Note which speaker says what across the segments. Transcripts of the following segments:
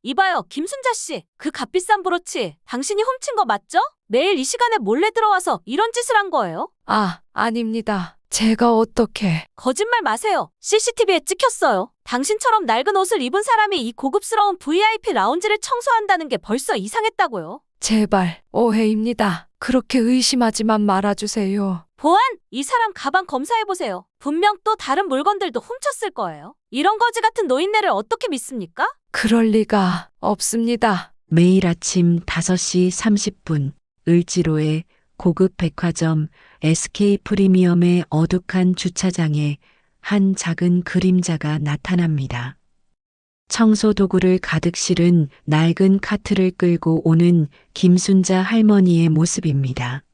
Speaker 1: 이봐요, 김순자 씨. 그 값비싼 브로치 당신이 훔친 거 맞죠? 매일 이 시간에 몰래 들어와서 이런 짓을 한 거예요?
Speaker 2: 아닙니다. 제가 어떻게.
Speaker 1: 거짓말 마세요. CCTV에 찍혔어요. 당신처럼 낡은 옷을 입은 사람이 이 고급스러운 VIP 라운지를 청소한다는 게 벌써 이상했다고요.
Speaker 2: 제발, 오해입니다. 그렇게 의심하지만 말아주세요.
Speaker 1: 보안! 이 사람 가방 검사해보세요. 분명 또 다른 물건들도 훔쳤을 거예요. 이런 거지 같은 노인네를 어떻게 믿습니까?
Speaker 2: 그럴 리가 없습니다.
Speaker 3: 매일 아침 5시 30분 을지로의 고급 백화점 SK 프리미엄의 어둑한 주차장에 한 작은 그림자가 나타납니다. 청소 도구를 가득 실은 낡은 카트를 끌고 오는 김순자 할머니의 모습입니다.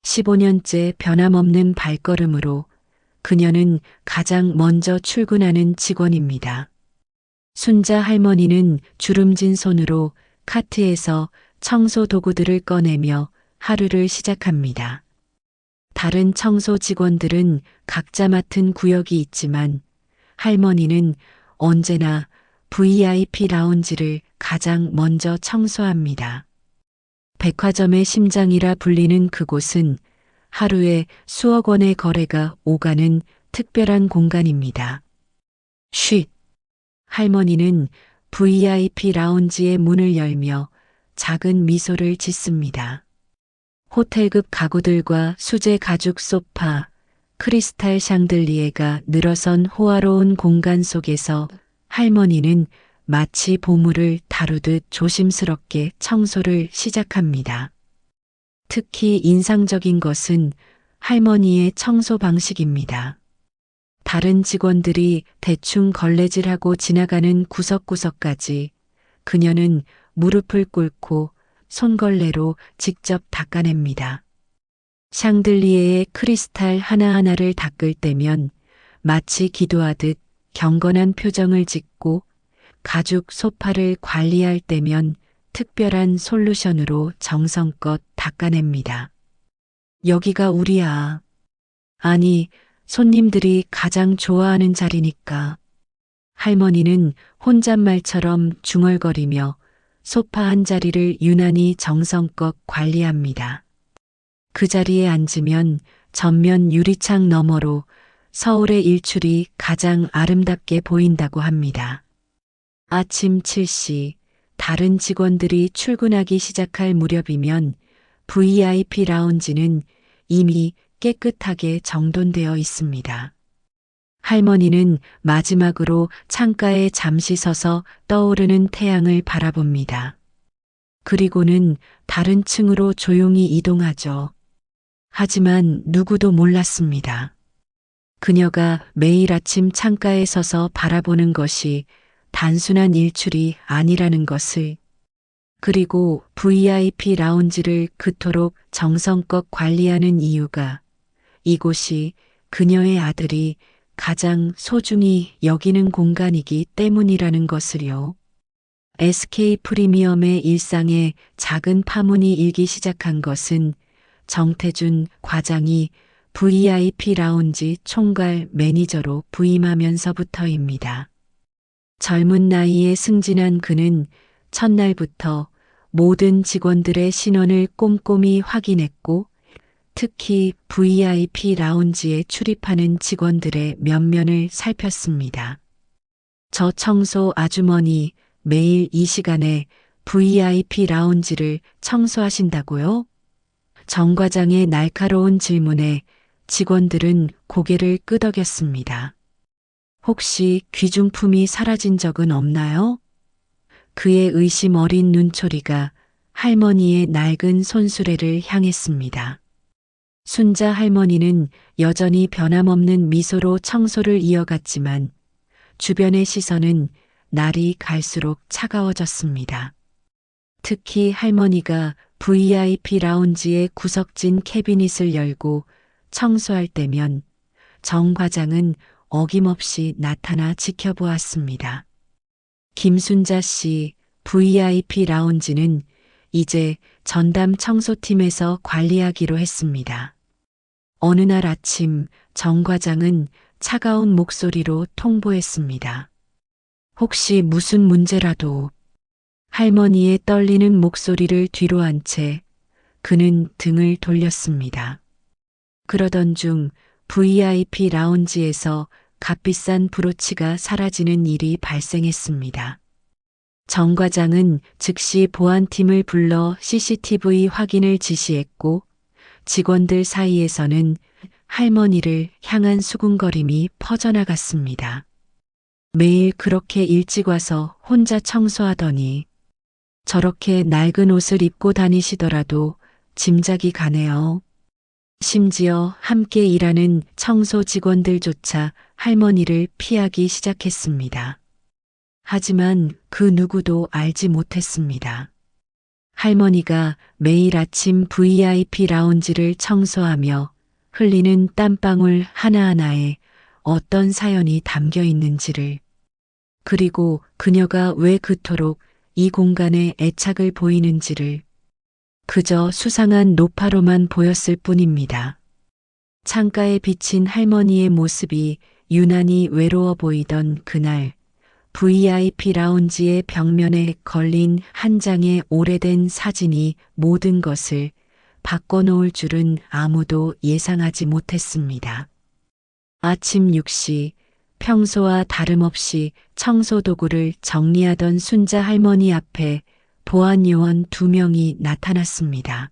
Speaker 3: 15년째 변함없는 발걸음으로 그녀는 가장 먼저 출근하는 직원입니다. 순자 할머니는 주름진 손으로 카트에서 청소 도구들을 꺼내며 하루를 시작합니다. 다른 청소 직원들은 각자 맡은 구역이 있지만 할머니는 언제나 VIP 라운지를 가장 먼저 청소합니다. 백화점의 심장이라 불리는 그곳은 하루에 수억 원의 거래가 오가는 특별한 공간입니다. 쉿! 할머니는 VIP 라운지의 문을 열며 작은 미소를 짓습니다. 호텔급 가구들과 수제 가죽 소파, 크리스탈 샹들리에가 늘어선 호화로운 공간 속에서 할머니는 마치 보물을 다루듯 조심스럽게 청소를 시작합니다. 특히 인상적인 것은 할머니의 청소 방식입니다. 다른 직원들이 대충 걸레질하고 지나가는 구석구석까지 그녀는 무릎을 꿇고 손걸레로 직접 닦아냅니다. 샹들리에의 크리스탈 하나하나를 닦을 때면 마치 기도하듯 경건한 표정을 짓고 가죽 소파를 관리할 때면 특별한 솔루션으로 정성껏 닦아냅니다. 여기가 우리야. 아니, 손님들이 가장 좋아하는 자리니까. 할머니는 혼잣말처럼 중얼거리며 소파 한 자리를 유난히 정성껏 관리합니다. 그 자리에 앉으면 전면 유리창 너머로 서울의 일출이 가장 아름답게 보인다고 합니다. 아침 7시 다른 직원들이 출근하기 시작할 무렵이면 VIP 라운지는 이미 깨끗하게 정돈되어 있습니다. 할머니는 마지막으로 창가에 잠시 서서 떠오르는 태양을 바라봅니다. 그리고는 다른 층으로 조용히 이동하죠. 하지만 누구도 몰랐습니다. 그녀가 매일 아침 창가에 서서 바라보는 것이 단순한 일출이 아니라는 것을, 그리고 VIP 라운지를 그토록 정성껏 관리하는 이유가 이곳이 그녀의 아들이 가장 소중히 여기는 공간이기 때문이라는 것을요. SK 프리미엄의 일상에 작은 파문이 일기 시작한 것은 정태준 과장이 VIP 라운지 총괄 매니저로 부임하면서부터입니다. 젊은 나이에 승진한 그는 첫날부터 모든 직원들의 신원을 꼼꼼히 확인했고 특히 VIP 라운지에 출입하는 직원들의 면면을 살폈습니다. 저 청소 아주머니 매일 이 시간에 VIP 라운지를 청소하신다고요? 정 과장의 날카로운 질문에 직원들은 고개를 끄덕였습니다. 혹시 귀중품이 사라진 적은 없나요? 그의 의심 어린 눈초리가 할머니의 낡은 손수레를 향했습니다. 순자 할머니는 여전히 변함없는 미소로 청소를 이어갔지만 주변의 시선은 날이 갈수록 차가워졌습니다. 특히 할머니가 VIP 라운지의 구석진 캐비닛을 열고 청소할 때면 정 과장은 어김없이 나타나 지켜보았습니다. 김순자 씨, VIP 라운지는 이제 전담 청소팀에서 관리하기로 했습니다. 어느 날 아침 정 과장은 차가운 목소리로 통보했습니다. 혹시 무슨 문제라도 할머니의 떨리는 목소리를 뒤로 한 채 그는 등을 돌렸습니다. 그러던 중 VIP 라운지에서 값비싼 브로치가 사라지는 일이 발생했습니다. 정 과장은 즉시 보안팀을 불러 CCTV 확인을 지시했고 직원들 사이에서는 할머니를 향한 수군거림이 퍼져나갔습니다. 매일 그렇게 일찍 와서 혼자 청소하더니 저렇게 낡은 옷을 입고 다니시더라도 짐작이 가네요. 심지어 함께 일하는 청소 직원들조차 할머니를 피하기 시작했습니다. 하지만 그 누구도 알지 못했습니다. 할머니가 매일 아침 VIP 라운지를 청소하며 흘리는 땀방울 하나하나에 어떤 사연이 담겨 있는지를, 그리고 그녀가 왜 그토록 이 공간에 애착을 보이는지를 그저 수상한 노파로만 보였을 뿐입니다. 창가에 비친 할머니의 모습이 유난히 외로워 보이던 그날, VIP 라운지의 벽면에 걸린 한 장의 오래된 사진이 모든 것을 바꿔놓을 줄은 아무도 예상하지 못했습니다. 아침 6시, 평소와 다름없이 청소도구를 정리하던 순자 할머니 앞에 보안요원 2명이 나타났습니다.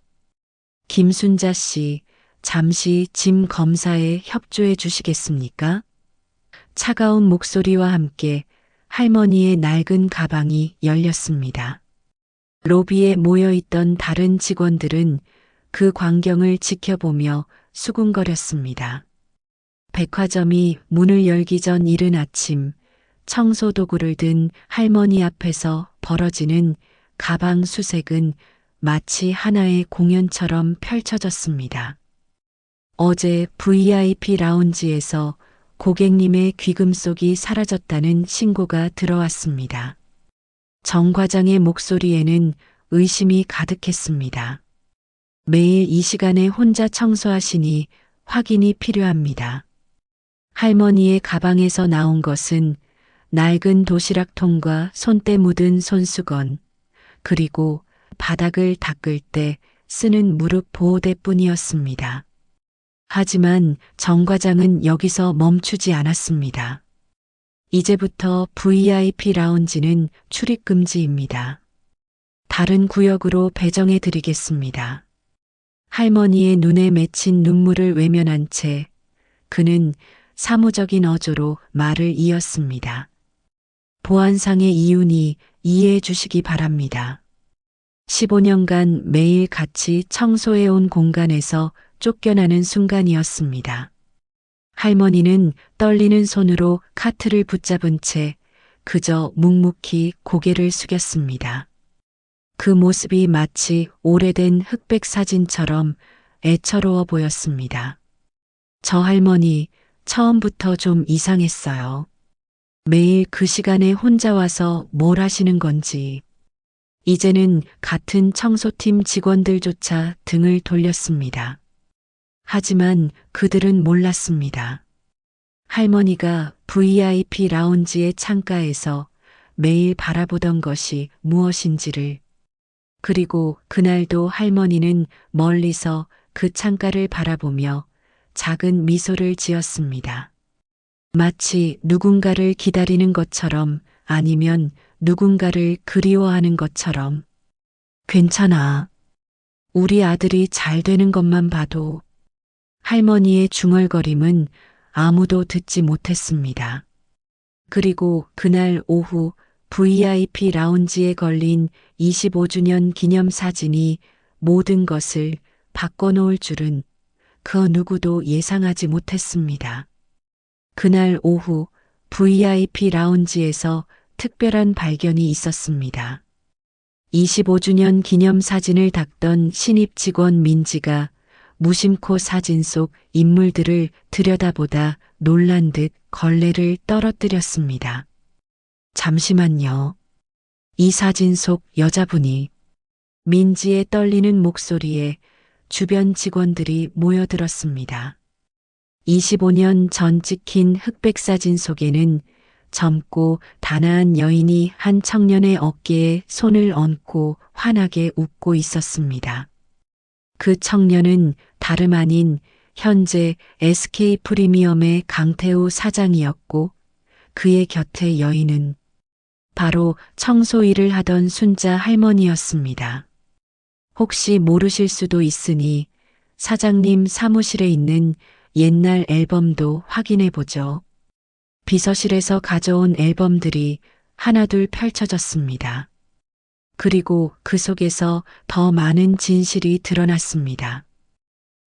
Speaker 3: 김순자 씨, 잠시 짐 검사에 협조해 주시겠습니까? 차가운 목소리와 함께 할머니의 낡은 가방이 열렸습니다. 로비에 모여있던 다른 직원들은 그 광경을 지켜보며 수군거렸습니다. 백화점이 문을 열기 전 이른 아침, 청소도구를 든 할머니 앞에서 벌어지는 가방 수색은 마치 하나의 공연처럼 펼쳐졌습니다. 어제 VIP 라운지에서 고객님의 귀금속이 사라졌다는 신고가 들어왔습니다. 정 과장의 목소리에는 의심이 가득했습니다. 매일 이 시간에 혼자 청소하시니 확인이 필요합니다. 할머니의 가방에서 나온 것은 낡은 도시락통과 손때 묻은 손수건, 그리고 바닥을 닦을 때 쓰는 무릎 보호대뿐이었습니다. 하지만 정 과장은 여기서 멈추지 않았습니다. 이제부터 VIP 라운지는 출입 금지입니다. 다른 구역으로 배정해 드리겠습니다. 할머니의 눈에 맺힌 눈물을 외면한 채 그는 사무적인 어조로 말을 이었습니다. 보안상의 이유니 이해해 주시기 바랍니다. 15년간 매일 같이 청소해온 공간에서 쫓겨나는 순간이었습니다. 할머니는 떨리는 손으로 카트를 붙잡은 채 그저 묵묵히 고개를 숙였습니다. 그 모습이 마치 오래된 흑백 사진처럼 애처로워 보였습니다. 저 할머니 처음부터 좀 이상했어요. 매일 그 시간에 혼자 와서 뭘 하시는 건지. 이제는 같은 청소팀 직원들조차 등을 돌렸습니다. 하지만 그들은 몰랐습니다. 할머니가 VIP 라운지의 창가에서 매일 바라보던 것이 무엇인지를. 그리고 그날도 할머니는 멀리서 그 창가를 바라보며 작은 미소를 지었습니다. 마치 누군가를 기다리는 것처럼, 아니면 누군가를 그리워하는 것처럼. 괜찮아. 우리 아들이 잘 되는 것만 봐도. 할머니의 중얼거림은 아무도 듣지 못했습니다. 그리고 그날 오후 VIP 라운지에 걸린 25주년 기념 사진이 모든 것을 바꿔놓을 줄은 그 누구도 예상하지 못했습니다. 그날 오후 VIP 라운지에서 특별한 발견이 있었습니다. 25주년 기념 사진을 닦던 신입 직원 민지가 무심코 사진 속 인물들을 들여다보다 놀란 듯 걸레를 떨어뜨렸습니다. 잠시만요. 이 사진 속 여자분이. 민지의 떨리는 목소리에 주변 직원들이 모여들었습니다. 25년 전 찍힌 흑백 사진 속에는 젊고 단아한 여인이 한 청년의 어깨에 손을 얹고 환하게 웃고 있었습니다. 그 청년은 다름 아닌 현재 SK 프리미엄의 강태우 사장이었고 그의 곁에 여인은 바로 청소 일을 하던 순자 할머니였습니다. 혹시 모르실 수도 있으니 사장님 사무실에 있는 옛날 앨범도 확인해 보죠. 비서실에서 가져온 앨범들이 하나둘 펼쳐졌습니다. 그리고 그 속에서 더 많은 진실이 드러났습니다.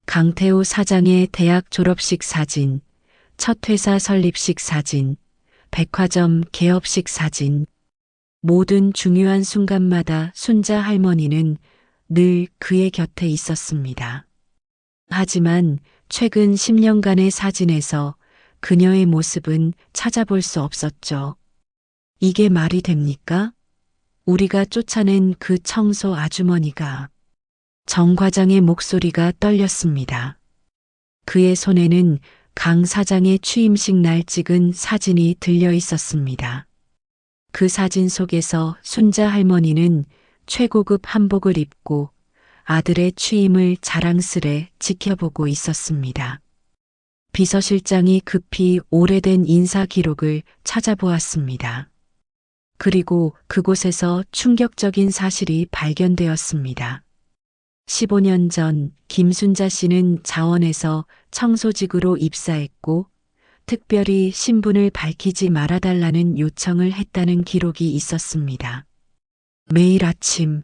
Speaker 3: 강태우 사장의 대학 졸업식 사진, 첫 회사 설립식 사진, 백화점 개업식 사진, 모든 중요한 순간마다 순자 할머니는 늘 그의 곁에 있었습니다. 하지만 최근 10년간의 사진에서 그녀의 모습은 찾아볼 수 없었죠. 이게 말이 됩니까? 우리가 쫓아낸 그 청소 아주머니가. 정 과장의 목소리가 떨렸습니다. 그의 손에는 강 사장의 취임식 날 찍은 사진이 들려 있었습니다. 그 사진 속에서 순자 할머니는 최고급 한복을 입고 아들의 취임을 자랑스레 지켜보고 있었습니다. 비서실장이 급히 오래된 인사 기록을 찾아보았습니다. 그리고 그곳에서 충격적인 사실이 발견되었습니다. 15년 전 김순자 씨는 자원에서 청소직으로 입사했고 특별히 신분을 밝히지 말아달라는 요청을 했다는 기록이 있었습니다. 매일 아침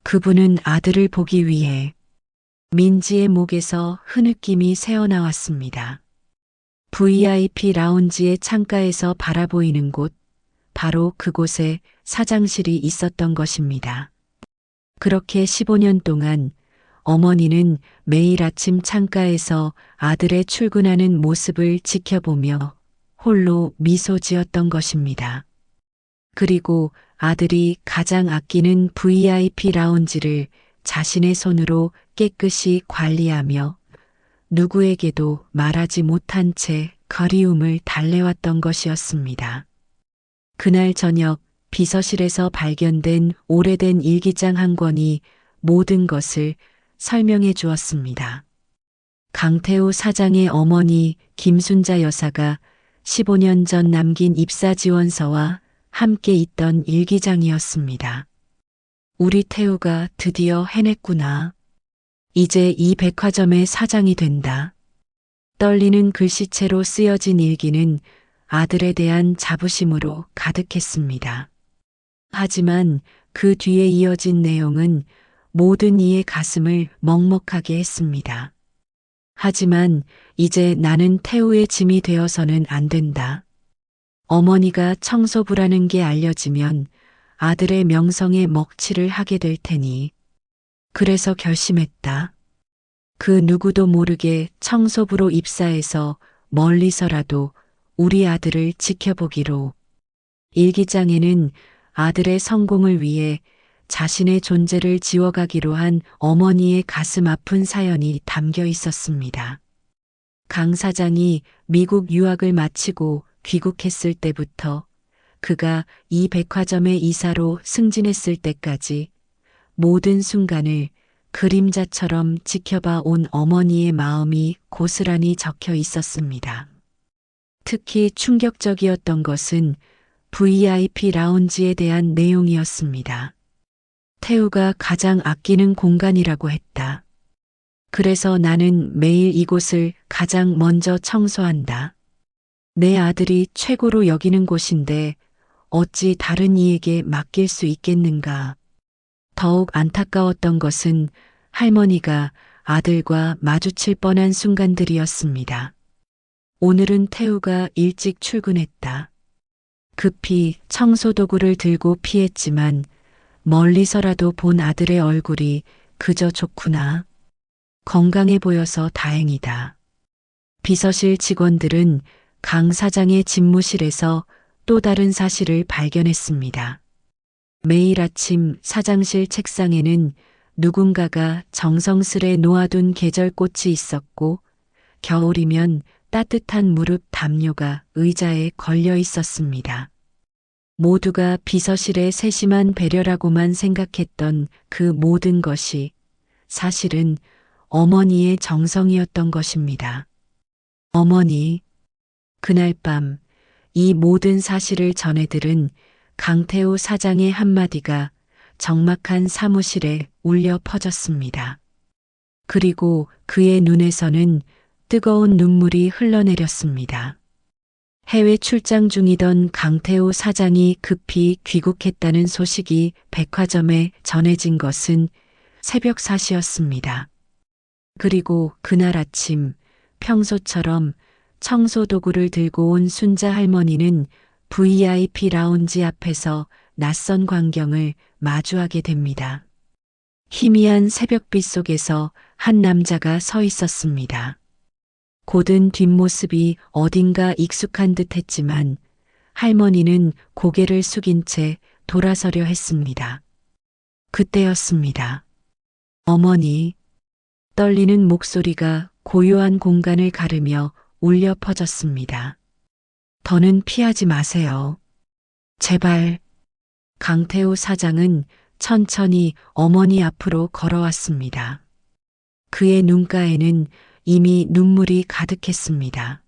Speaker 3: 그분은 아들을 보기 위해 민지의 목에서 흐느낌이 새어나왔습니다. VIP 라운지의 창가에서 바라보이는 곳, 바로 그곳에 사장실이 있었던 것입니다. 그렇게 15년 동안 어머니는 매일 아침 창가에서 아들의 출근하는 모습을 지켜보며 홀로 미소 지었던 것입니다. 그리고 아들이 가장 아끼는 VIP 라운지를 자신의 손으로 깨끗이 관리하며 누구에게도 말하지 못한 채 그리움을 달래왔던 것이었습니다. 그날 저녁 비서실에서 발견된 오래된 일기장 한 권이 모든 것을 설명해 주었습니다. 강태우 사장의 어머니 김순자 여사가 15년 전 남긴 입사 지원서와 함께 있던 일기장이었습니다. 우리 태우가 드디어 해냈구나. 이제 이 백화점의 사장이 된다. 떨리는 글씨체로 쓰여진 일기는 아들에 대한 자부심으로 가득했습니다. 하지만 그 뒤에 이어진 내용은 모든 이의 가슴을 먹먹하게 했습니다. 하지만 이제 나는 태우의 짐이 되어서는 안 된다. 어머니가 청소부라는 게 알려지면 아들의 명성에 먹칠을 하게 될 테니. 그래서 결심했다. 그 누구도 모르게 청소부로 입사해서 멀리서라도 우리 아들을 지켜보기로. 일기장에는 아들의 성공을 위해 자신의 존재를 지워가기로 한 어머니의 가슴 아픈 사연이 담겨 있었습니다. 강 사장이 미국 유학을 마치고 귀국했을 때부터 그가 이 백화점의 이사로 승진했을 때까지 모든 순간을 그림자처럼 지켜봐 온 어머니의 마음이 고스란히 적혀 있었습니다. 특히 충격적이었던 것은 VIP 라운지에 대한 내용이었습니다. 태우가 가장 아끼는 공간이라고 했다. 그래서 나는 매일 이곳을 가장 먼저 청소한다. 내 아들이 최고로 여기는 곳인데 어찌 다른 이에게 맡길 수 있겠는가. 더욱 안타까웠던 것은 할머니가 아들과 마주칠 뻔한 순간들이었습니다. 오늘은 태우가 일찍 출근했다. 급히 청소도구를 들고 피했지만 멀리서라도 본 아들의 얼굴이 그저 좋구나. 건강해 보여서 다행이다. 비서실 직원들은 강 사장의 집무실에서 또 다른 사실을 발견했습니다. 매일 아침 사장실 책상에는 누군가가 정성스레 놓아둔 계절꽃이 있었고 겨울이면 따뜻한 무릎 담요가 의자에 걸려 있었습니다. 모두가 비서실의 세심한 배려라고만 생각했던 그 모든 것이 사실은 어머니의 정성이었던 것입니다. 어머니, 그날 밤 이 모든 사실을 전해들은 강태우 사장의 한마디가 적막한 사무실에 울려 퍼졌습니다. 그리고 그의 눈에서는 뜨거운 눈물이 흘러내렸습니다. 해외 출장 중이던 강태우 사장이 급히 귀국했다는 소식이 백화점에 전해진 것은 새벽 4시였습니다. 그리고 그날 아침 평소처럼 청소 도구를 들고 온 순자 할머니는 VIP 라운지 앞에서 낯선 광경을 마주하게 됩니다. 희미한 새벽빛 속에서 한 남자가 서 있었습니다. 고든 뒷모습이 어딘가 익숙한 듯 했지만 할머니는 고개를 숙인 채 돌아서려 했습니다. 그때였습니다. 어머니, 떨리는 목소리가 고요한 공간을 가르며 울려 퍼졌습니다. 더는 피하지 마세요. 제발. 강태우 사장은 천천히 어머니 앞으로 걸어왔습니다. 그의 눈가에는 이미 눈물이 가득했습니다.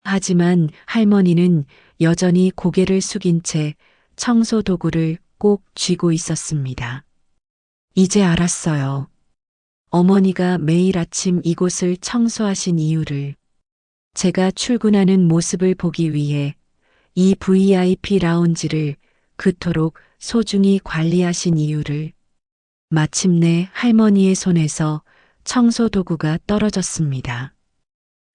Speaker 3: 하지만 할머니는 여전히 고개를 숙인 채 청소 도구를 꼭 쥐고 있었습니다. 이제 알았어요. 어머니가 매일 아침 이곳을 청소하신 이유를, 제가 출근하는 모습을 보기 위해 이 VIP 라운지를 그토록 소중히 관리하신 이유를. 마침내 할머니의 손에서 청소 도구가 떨어졌습니다.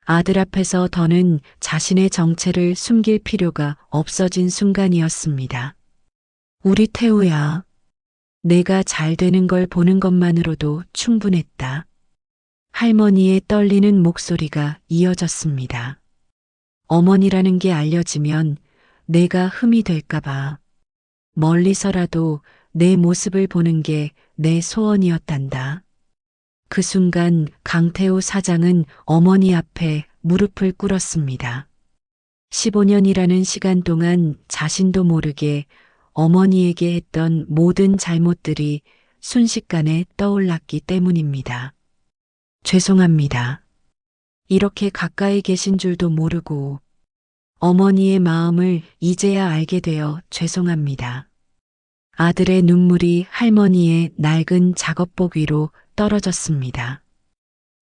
Speaker 3: 아들 앞에서 더는 자신의 정체를 숨길 필요가 없어진 순간이었습니다. 우리 태우야, 내가 잘 되는 걸 보는 것만으로도 충분했다. 할머니의 떨리는 목소리가 이어졌습니다. 어머니라는 게 알려지면 내가 흠이 될까봐 멀리서라도 내 모습을 보는 게 내 소원이었단다. 그 순간 강태우 사장은 어머니 앞에 무릎을 꿇었습니다. 15년이라는 시간 동안 자신도 모르게 어머니에게 했던 모든 잘못들이 순식간에 떠올랐기 때문입니다. 죄송합니다. 이렇게 가까이 계신 줄도 모르고 어머니의 마음을 이제야 알게 되어 죄송합니다. 아들의 눈물이 할머니의 낡은 작업복 위로 떨어졌습니다.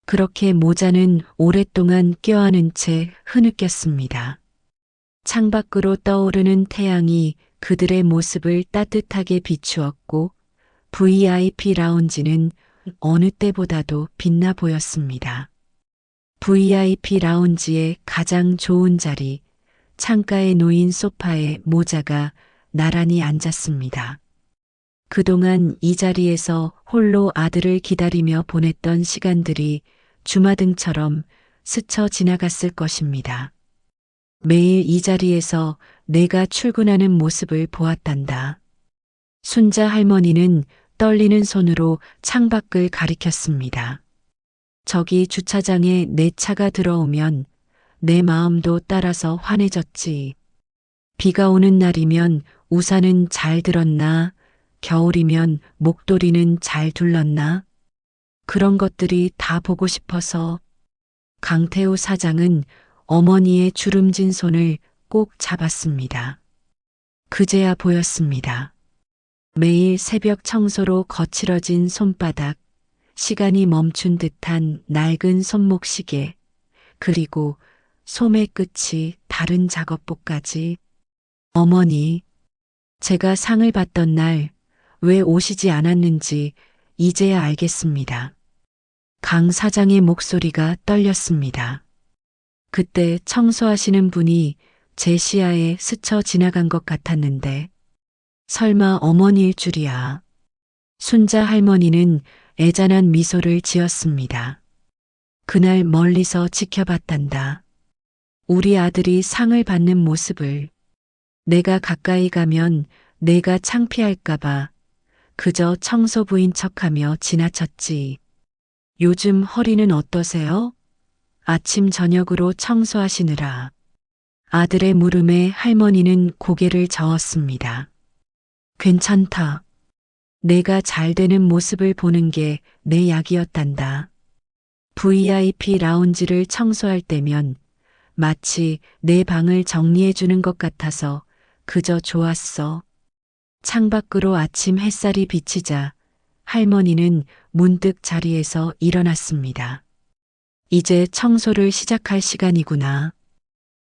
Speaker 3: 그렇게 모자는 오랫동안 껴안은 채 흐느꼈습니다. 창밖으로 떠오르는 태양이 그들의 모습을 따뜻하게 비추었고 VIP 라운지는 어느 때보다도 빛나 보였습니다. VIP 라운지의 가장 좋은 자리, 창가에 놓인 소파에 모자가 나란히 앉았습니다. 그동안 이 자리에서 홀로 아들을 기다리며 보냈던 시간들이 주마등처럼 스쳐 지나갔을 것입니다. 매일 이 자리에서 내가 출근하는 모습을 보았단다. 순자 할머니는 떨리는 손으로 창밖을 가리켰습니다. 저기 주차장에 내 차가 들어오면 내 마음도 따라서 환해졌지. 비가 오는 날이면 우산은 잘 들었나? 겨울이면 목도리는 잘 둘렀나? 그런 것들이 다 보고 싶어서. 강태우 사장은 어머니의 주름진 손을 꼭 잡았습니다. 그제야 보였습니다. 매일 새벽 청소로 거칠어진 손바닥, 시간이 멈춘 듯한 낡은 손목시계, 그리고 소매 끝이 다른 작업복까지. 어머니, 제가 상을 받던 날 왜 오시지 않았는지 이제야 알겠습니다. 강 사장의 목소리가 떨렸습니다. 그때 청소하시는 분이 제 시야에 스쳐 지나간 것 같았는데 설마 어머니일 줄이야. 순자 할머니는 애잔한 미소를 지었습니다. 그날 멀리서 지켜봤단다. 우리 아들이 상을 받는 모습을. 내가 가까이 가면 내가 창피할까봐 그저 청소부인 척하며 지나쳤지. 요즘 허리는 어떠세요? 아침 저녁으로 청소하시느라 아들의 물음에 할머니는 고개를 저었습니다. 괜찮다. 내가 잘 되는 모습을 보는 게 내 약이었단다. VIP 라운지를 청소할 때면 마치 내 방을 정리해 주는 것 같아서 그저 좋았어. 창밖으로 아침 햇살이 비치자 할머니는 문득 자리에서 일어났습니다. 이제 청소를 시작할 시간이구나.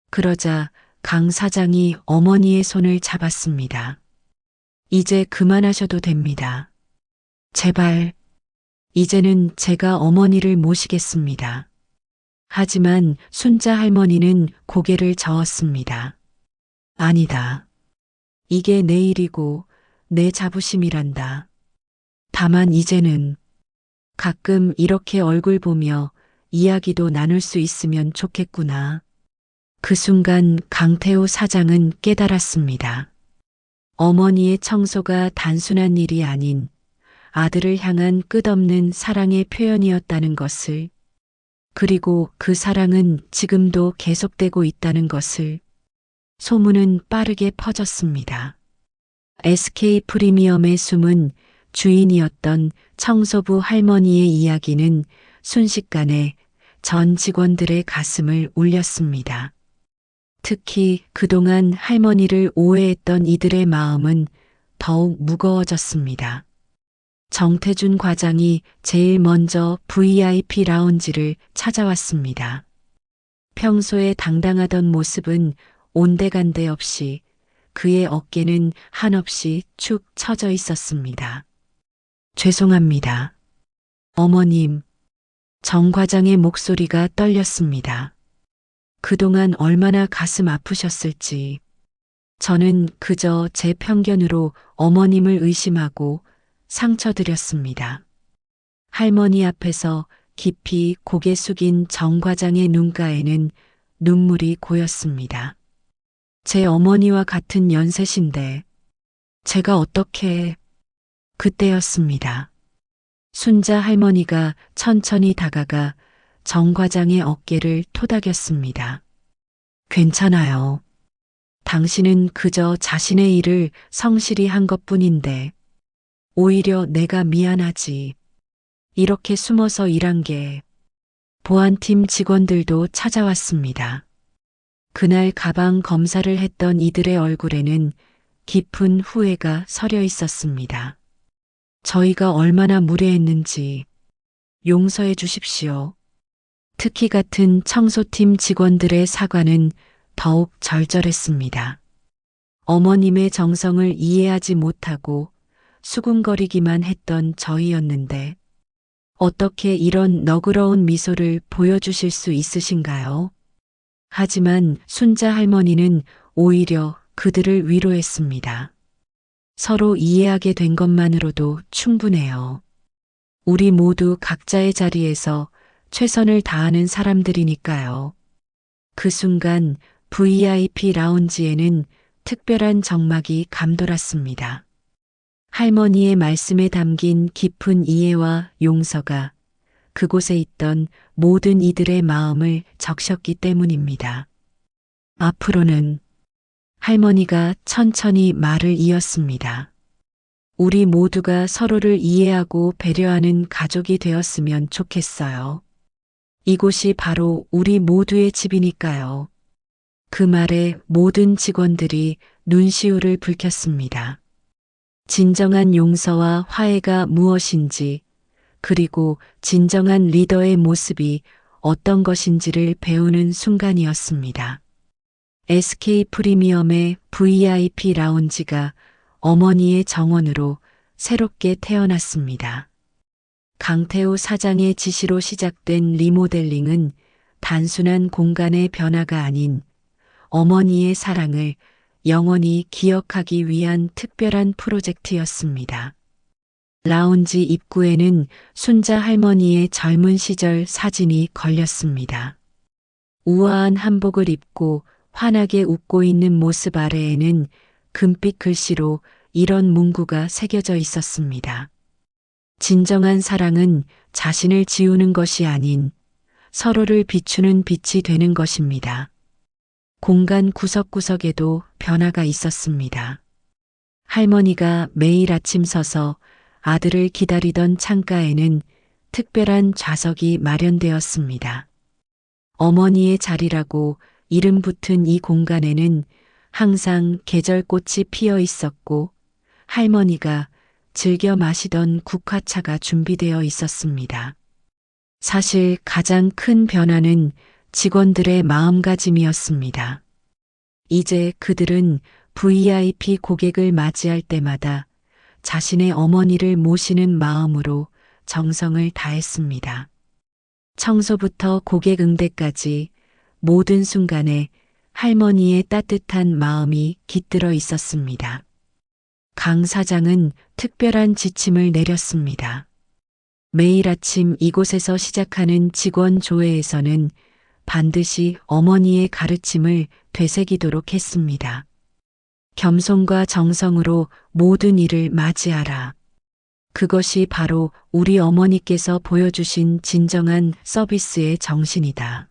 Speaker 3: 그러자 강 사장이 어머니의 손을 잡았습니다. 이제 그만하셔도 됩니다. 제발. 이제는 제가 어머니를 모시겠습니다. 하지만 순자 할머니는 고개를 저었습니다. 아니다. 이게 내 일이고 내 자부심이란다. 다만 이제는 가끔 이렇게 얼굴 보며 이야기도 나눌 수 있으면 좋겠구나. 그 순간 강태호 사장은 깨달았습니다. 어머니의 청소가 단순한 일이 아닌 아들을 향한 끝없는 사랑의 표현이었다는 것을, 그리고 그 사랑은 지금도 계속되고 있다는 것을. 소문은 빠르게 퍼졌습니다. SK 프리미엄의 숨은 주인이었던 청소부 할머니의 이야기는 순식간에 전 직원들의 가슴을 울렸습니다. 특히 그동안 할머니를 오해했던 이들의 마음은 더욱 무거워졌습니다. 정태준 과장이 제일 먼저 VIP 라운지를 찾아왔습니다. 평소에 당당하던 모습은 온데간데 없이 그의 어깨는 한없이 축 처져 있었습니다. 죄송합니다. 어머님, 정 과장의 목소리가 떨렸습니다. 그동안 얼마나 가슴 아프셨을지. 저는 그저 제 편견으로 어머님을 의심하고 상처드렸습니다. 할머니 앞에서 깊이 고개 숙인 정 과장의 눈가에는 눈물이 고였습니다. 제 어머니와 같은 연세신데 제가 어떻게... 그때였습니다. 순자 할머니가 천천히 다가가 정 과장의 어깨를 토닥였습니다. 괜찮아요. 당신은 그저 자신의 일을 성실히 한 것뿐인데 오히려 내가 미안하지. 이렇게 숨어서 일한 게. 보안팀 직원들도 찾아왔습니다. 그날 가방 검사를 했던 이들의 얼굴에는 깊은 후회가 서려 있었습니다. 저희가 얼마나 무례했는지 용서해 주십시오. 특히 같은 청소팀 직원들의 사과는 더욱 절절했습니다. 어머님의 정성을 이해하지 못하고 수군거리기만 했던 저희였는데 어떻게 이런 너그러운 미소를 보여주실 수 있으신가요? 하지만 순자 할머니는 오히려 그들을 위로했습니다. 서로 이해하게 된 것만으로도 충분해요. 우리 모두 각자의 자리에서 최선을 다하는 사람들이니까요. 그 순간 VIP 라운지에는 특별한 정막이 감돌았습니다. 할머니의 말씀에 담긴 깊은 이해와 용서가 그곳에 있던 모든 이들의 마음을 적셨기 때문입니다. 앞으로는 할머니가 천천히 말을 이었습니다. 우리 모두가 서로를 이해하고 배려하는 가족이 되었으면 좋겠어요. 이곳이 바로 우리 모두의 집이니까요. 그 말에 모든 직원들이 눈시울을 붉혔습니다. 진정한 용서와 화해가 무엇인지, 그리고 진정한 리더의 모습이 어떤 것인지를 배우는 순간이었습니다. SK 프리미엄의 VIP 라운지가 어머니의 정원으로 새롭게 태어났습니다. 강태호 사장의 지시로 시작된 리모델링은 단순한 공간의 변화가 아닌 어머니의 사랑을 영원히 기억하기 위한 특별한 프로젝트였습니다. 라운지 입구에는 순자 할머니의 젊은 시절 사진이 걸렸습니다. 우아한 한복을 입고 환하게 웃고 있는 모습 아래에는 금빛 글씨로 이런 문구가 새겨져 있었습니다. 진정한 사랑은 자신을 지우는 것이 아닌 서로를 비추는 빛이 되는 것입니다. 공간 구석구석에도 변화가 있었습니다. 할머니가 매일 아침 서서 아들을 기다리던 창가에는 특별한 좌석이 마련되었습니다. 어머니의 자리라고 이름 붙은 이 공간에는 항상 계절꽃이 피어 있었고 할머니가 즐겨 마시던 국화차가 준비되어 있었습니다. 사실 가장 큰 변화는 직원들의 마음가짐이었습니다. 이제 그들은 VIP 고객을 맞이할 때마다 자신의 어머니를 모시는 마음으로 정성을 다했습니다. 청소부터 고객 응대까지 모든 순간에 할머니의 따뜻한 마음이 깃들어 있었습니다. 강 사장은 특별한 지침을 내렸습니다. 매일 아침 이곳에서 시작하는 직원 조회에서는 반드시 어머니의 가르침을 되새기도록 했습니다. 겸손과 정성으로 모든 일을 맞이하라. 그것이 바로 우리 어머니께서 보여주신 진정한 서비스의 정신이다.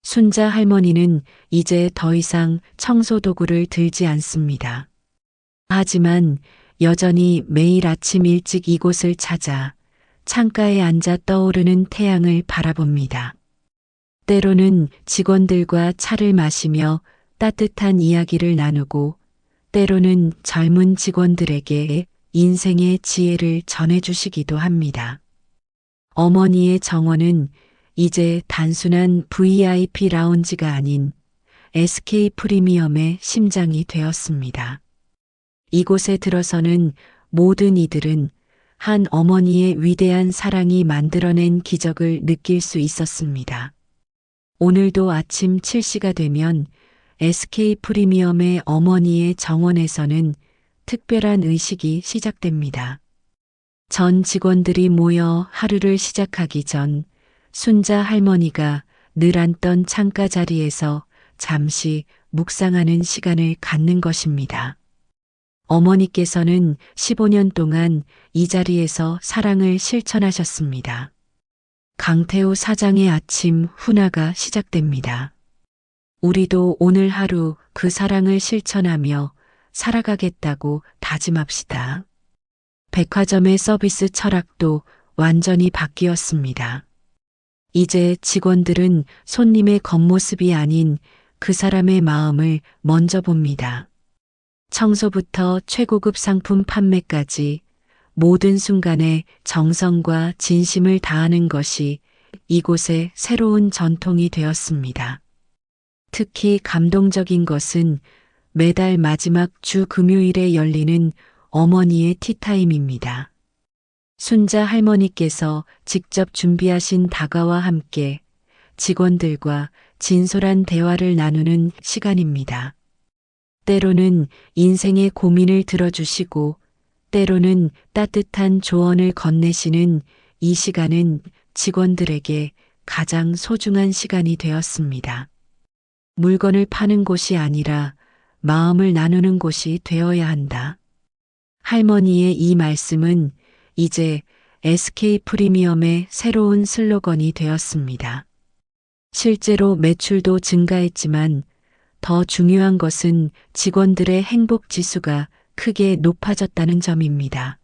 Speaker 3: 순자 할머니는 이제 더 이상 청소 도구를 들지 않습니다. 하지만 여전히 매일 아침 일찍 이곳을 찾아 창가에 앉아 떠오르는 태양을 바라봅니다. 때로는 직원들과 차를 마시며 따뜻한 이야기를 나누고 때로는 젊은 직원들에게 인생의 지혜를 전해주시기도 합니다. 어머니의 정원은 이제 단순한 VIP 라운지가 아닌 SK 프리미엄의 심장이 되었습니다. 이곳에 들어서는 모든 이들은 한 어머니의 위대한 사랑이 만들어낸 기적을 느낄 수 있었습니다. 오늘도 아침 7시가 되면 SK 프리미엄의 어머니의 정원에서는 특별한 의식이 시작됩니다. 전 직원들이 모여 하루를 시작하기 전 순자 할머니가 늘 앉던 창가 자리에서 잠시 묵상하는 시간을 갖는 것입니다. 어머니께서는 15년 동안 이 자리에서 사랑을 실천하셨습니다. 강태호 사장의 아침 훈화가 시작됩니다. 우리도 오늘 하루 그 사랑을 실천하며 살아가겠다고 다짐합시다. 백화점의 서비스 철학도 완전히 바뀌었습니다. 이제 직원들은 손님의 겉모습이 아닌 그 사람의 마음을 먼저 봅니다. 청소부터 최고급 상품 판매까지 모든 순간에 정성과 진심을 다하는 것이 이곳의 새로운 전통이 되었습니다. 특히 감동적인 것은 매달 마지막 주 금요일에 열리는 어머니의 티타임입니다. 순자 할머니께서 직접 준비하신 다과와 함께 직원들과 진솔한 대화를 나누는 시간입니다. 때로는 인생의 고민을 들어주시고 때로는 따뜻한 조언을 건네시는 이 시간은 직원들에게 가장 소중한 시간이 되었습니다. 물건을 파는 곳이 아니라 마음을 나누는 곳이 되어야 한다. 할머니의 이 말씀은 이제 SK 프리미엄의 새로운 슬로건이 되었습니다. 실제로 매출도 증가했지만 더 중요한 것은 직원들의 행복 지수가 크게 높아졌다는 점입니다.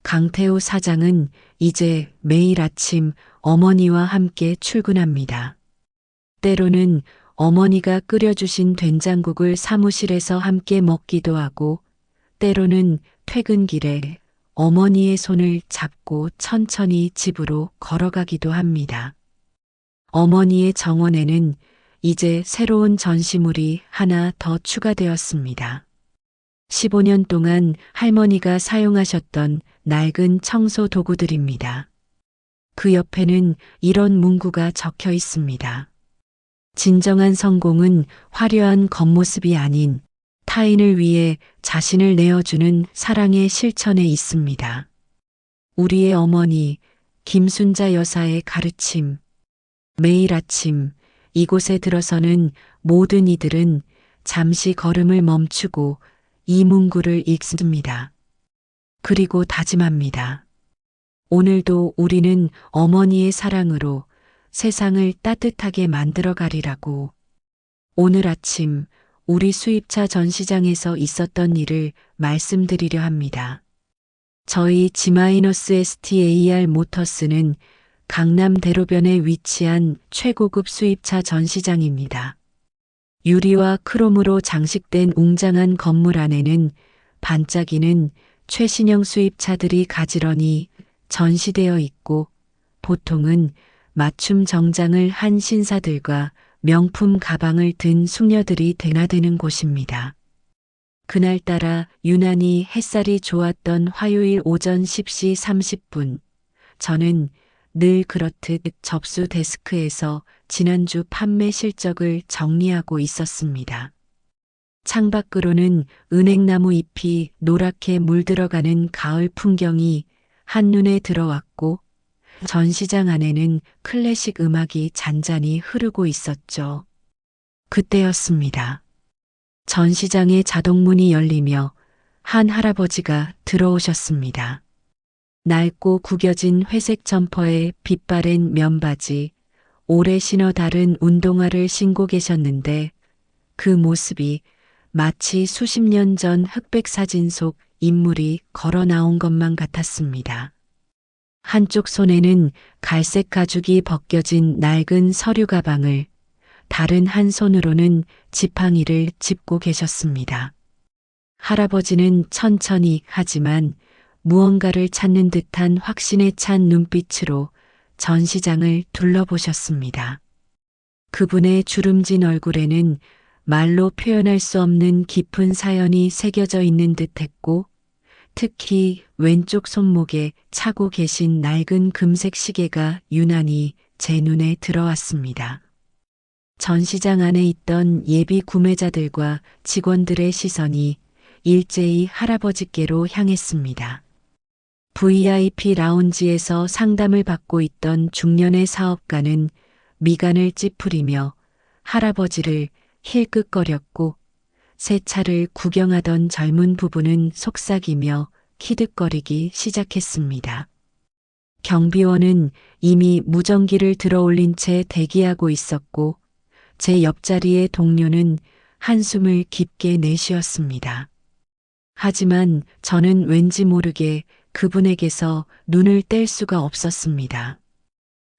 Speaker 3: 강태호 사장은 이제 매일 아침 어머니와 함께 출근합니다. 때로는 어머니가 끓여주신 된장국을 사무실에서 함께 먹기도 하고 때로는 퇴근길에 어머니의 손을 잡고 천천히 집으로 걸어가기도 합니다. 어머니의 정원에는 이제 새로운 전시물이 하나 더 추가되었습니다. 15년 동안 할머니가 사용하셨던 낡은 청소 도구들입니다. 그 옆에는 이런 문구가 적혀 있습니다. 진정한 성공은 화려한 겉모습이 아닌 타인을 위해 자신을 내어주는 사랑의 실천에 있습니다. 우리의 어머니 김순자 여사의 가르침. 매일 아침 이곳에 들어서는 모든 이들은 잠시 걸음을 멈추고 이 문구를 읽습니다. 그리고 다짐합니다. 오늘도 우리는 어머니의 사랑으로 세상을 따뜻하게 만들어 가리라고. 오늘 아침 우리 수입차 전시장에서 있었던 일을 말씀드리려 합니다. 저희 G-STAR 모터스는 강남 대로변에 위치한 최고급 수입차 전시장입니다. 유리와 크롬으로 장식된 웅장한 건물 안에는 반짝이는 최신형 수입차들이 가지런히 전시되어 있고, 보통은 맞춤 정장을 한 신사들과 명품 가방을 든 숙녀들이 대나드는 곳입니다. 그날따라 유난히 햇살이 좋았던 화요일 오전 10시 30분, 저는 늘 그렇듯 접수 데스크에서 지난주 판매 실적을 정리하고 있었습니다. 창밖으로는 은행나무 잎이 노랗게 물들어가는 가을 풍경이 한눈에 들어왔고, 전시장 안에는 클래식 음악이 잔잔히 흐르고 있었죠. 그때였습니다. 전시장의 자동문이 열리며 한 할아버지가 들어오셨습니다. 낡고 구겨진 회색 점퍼에 빛바랜 면바지, 오래 신어 다른 운동화를 신고 계셨는데, 그 모습이 마치 수십 년 전 흑백 사진 속 인물이 걸어 나온 것만 같았습니다. 한쪽 손에는 갈색 가죽이 벗겨진 낡은 서류 가방을, 다른 한 손으로는 지팡이를 짚고 계셨습니다. 할아버지는 천천히 하지만 무언가를 찾는 듯한 확신에 찬 눈빛으로 전시장을 둘러보셨습니다. 그분의 주름진 얼굴에는 말로 표현할 수 없는 깊은 사연이 새겨져 있는 듯했고, 특히 왼쪽 손목에 차고 계신 낡은 금색 시계가 유난히 제 눈에 들어왔습니다. 전시장 안에 있던 예비 구매자들과 직원들의 시선이 일제히 할아버지께로 향했습니다. VIP 라운지에서 상담을 받고 있던 중년의 사업가는 미간을 찌푸리며 할아버지를 힐끗거렸고, 새 차를 구경하던 젊은 부부는 속삭이며 키득거리기 시작했습니다. 경비원은 이미 무전기를 들어올린 채 대기하고 있었고, 제 옆자리의 동료는 한숨을 깊게 내쉬었습니다. 하지만 저는 왠지 모르게 그분에게서 눈을 뗄 수가 없었습니다.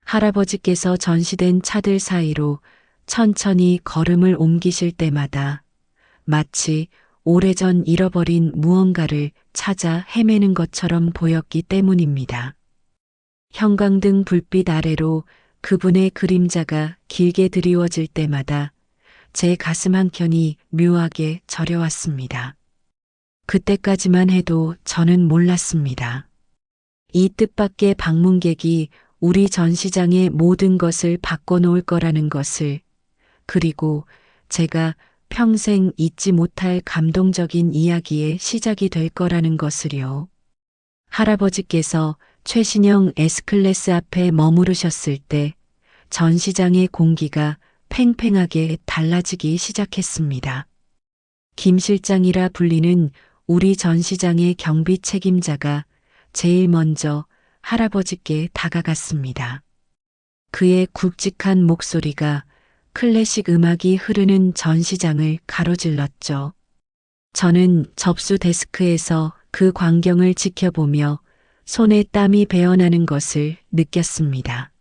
Speaker 3: 할아버지께서 전시된 차들 사이로 천천히 걸음을 옮기실 때마다 마치 오래전 잃어버린 무언가를 찾아 헤매는 것처럼 보였기 때문입니다. 형광등 불빛 아래로 그분의 그림자가 길게 드리워질 때마다 제 가슴 한켠이 묘하게 저려왔습니다. 그때까지만 해도 저는 몰랐습니다. 이 뜻밖의 방문객이 우리 전시장의 모든 것을 바꿔놓을 거라는 것을, 그리고 제가 평생 잊지 못할 감동적인 이야기의 시작이 될 거라는 것을요. 할아버지께서 최신형 S클래스 앞에 머무르셨을 때 전시장의 공기가 팽팽하게 달라지기 시작했습니다. 김 실장이라 불리는 우리 전시장의 경비 책임자가 제일 먼저 할아버지께 다가갔습니다. 그의 굵직한 목소리가 클래식 음악이 흐르는 전시장을 가로질렀죠. 저는 접수 데스크에서 그 광경을 지켜보며 손에 땀이 배어나는 것을 느꼈습니다.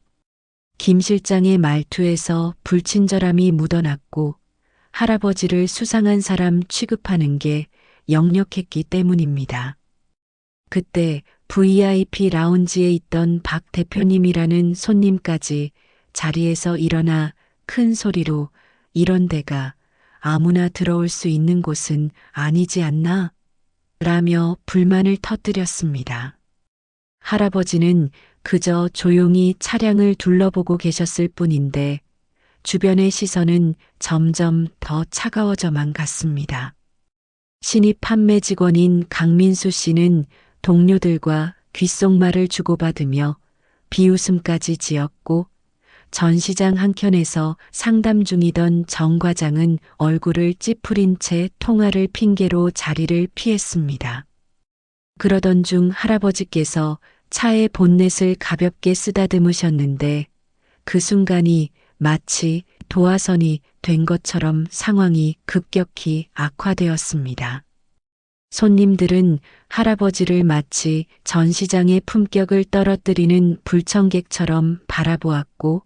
Speaker 3: 김 실장의 말투에서 불친절함이 묻어났고, 할아버지를 수상한 사람 취급하는 게 역력했기 때문입니다. 그때 VIP 라운지에 있던 박 대표님이라는 손님까지 자리에서 일어나 큰 소리로 "이런 데가 아무나 들어올 수 있는 곳은 아니지 않나?" 라며 불만을 터뜨렸습니다. 할아버지는 그저 조용히 차량을 둘러보고 계셨을 뿐인데 주변의 시선은 점점 더 차가워져만 갔습니다. 신입 판매 직원인 강민수 씨는 동료들과 귓속말을 주고받으며 비웃음까지 지었고, 전시장 한켠에서 상담 중이던 정 과장은 얼굴을 찌푸린 채 통화를 핑계로 자리를 피했습니다. 그러던 중 할아버지께서 차의 본넷을 가볍게 쓰다듬으셨는데 그 순간이 마치 도화선이 된 것처럼 상황이 급격히 악화되었습니다. 손님들은 할아버지를 마치 전시장의 품격을 떨어뜨리는 불청객처럼 바라보았고,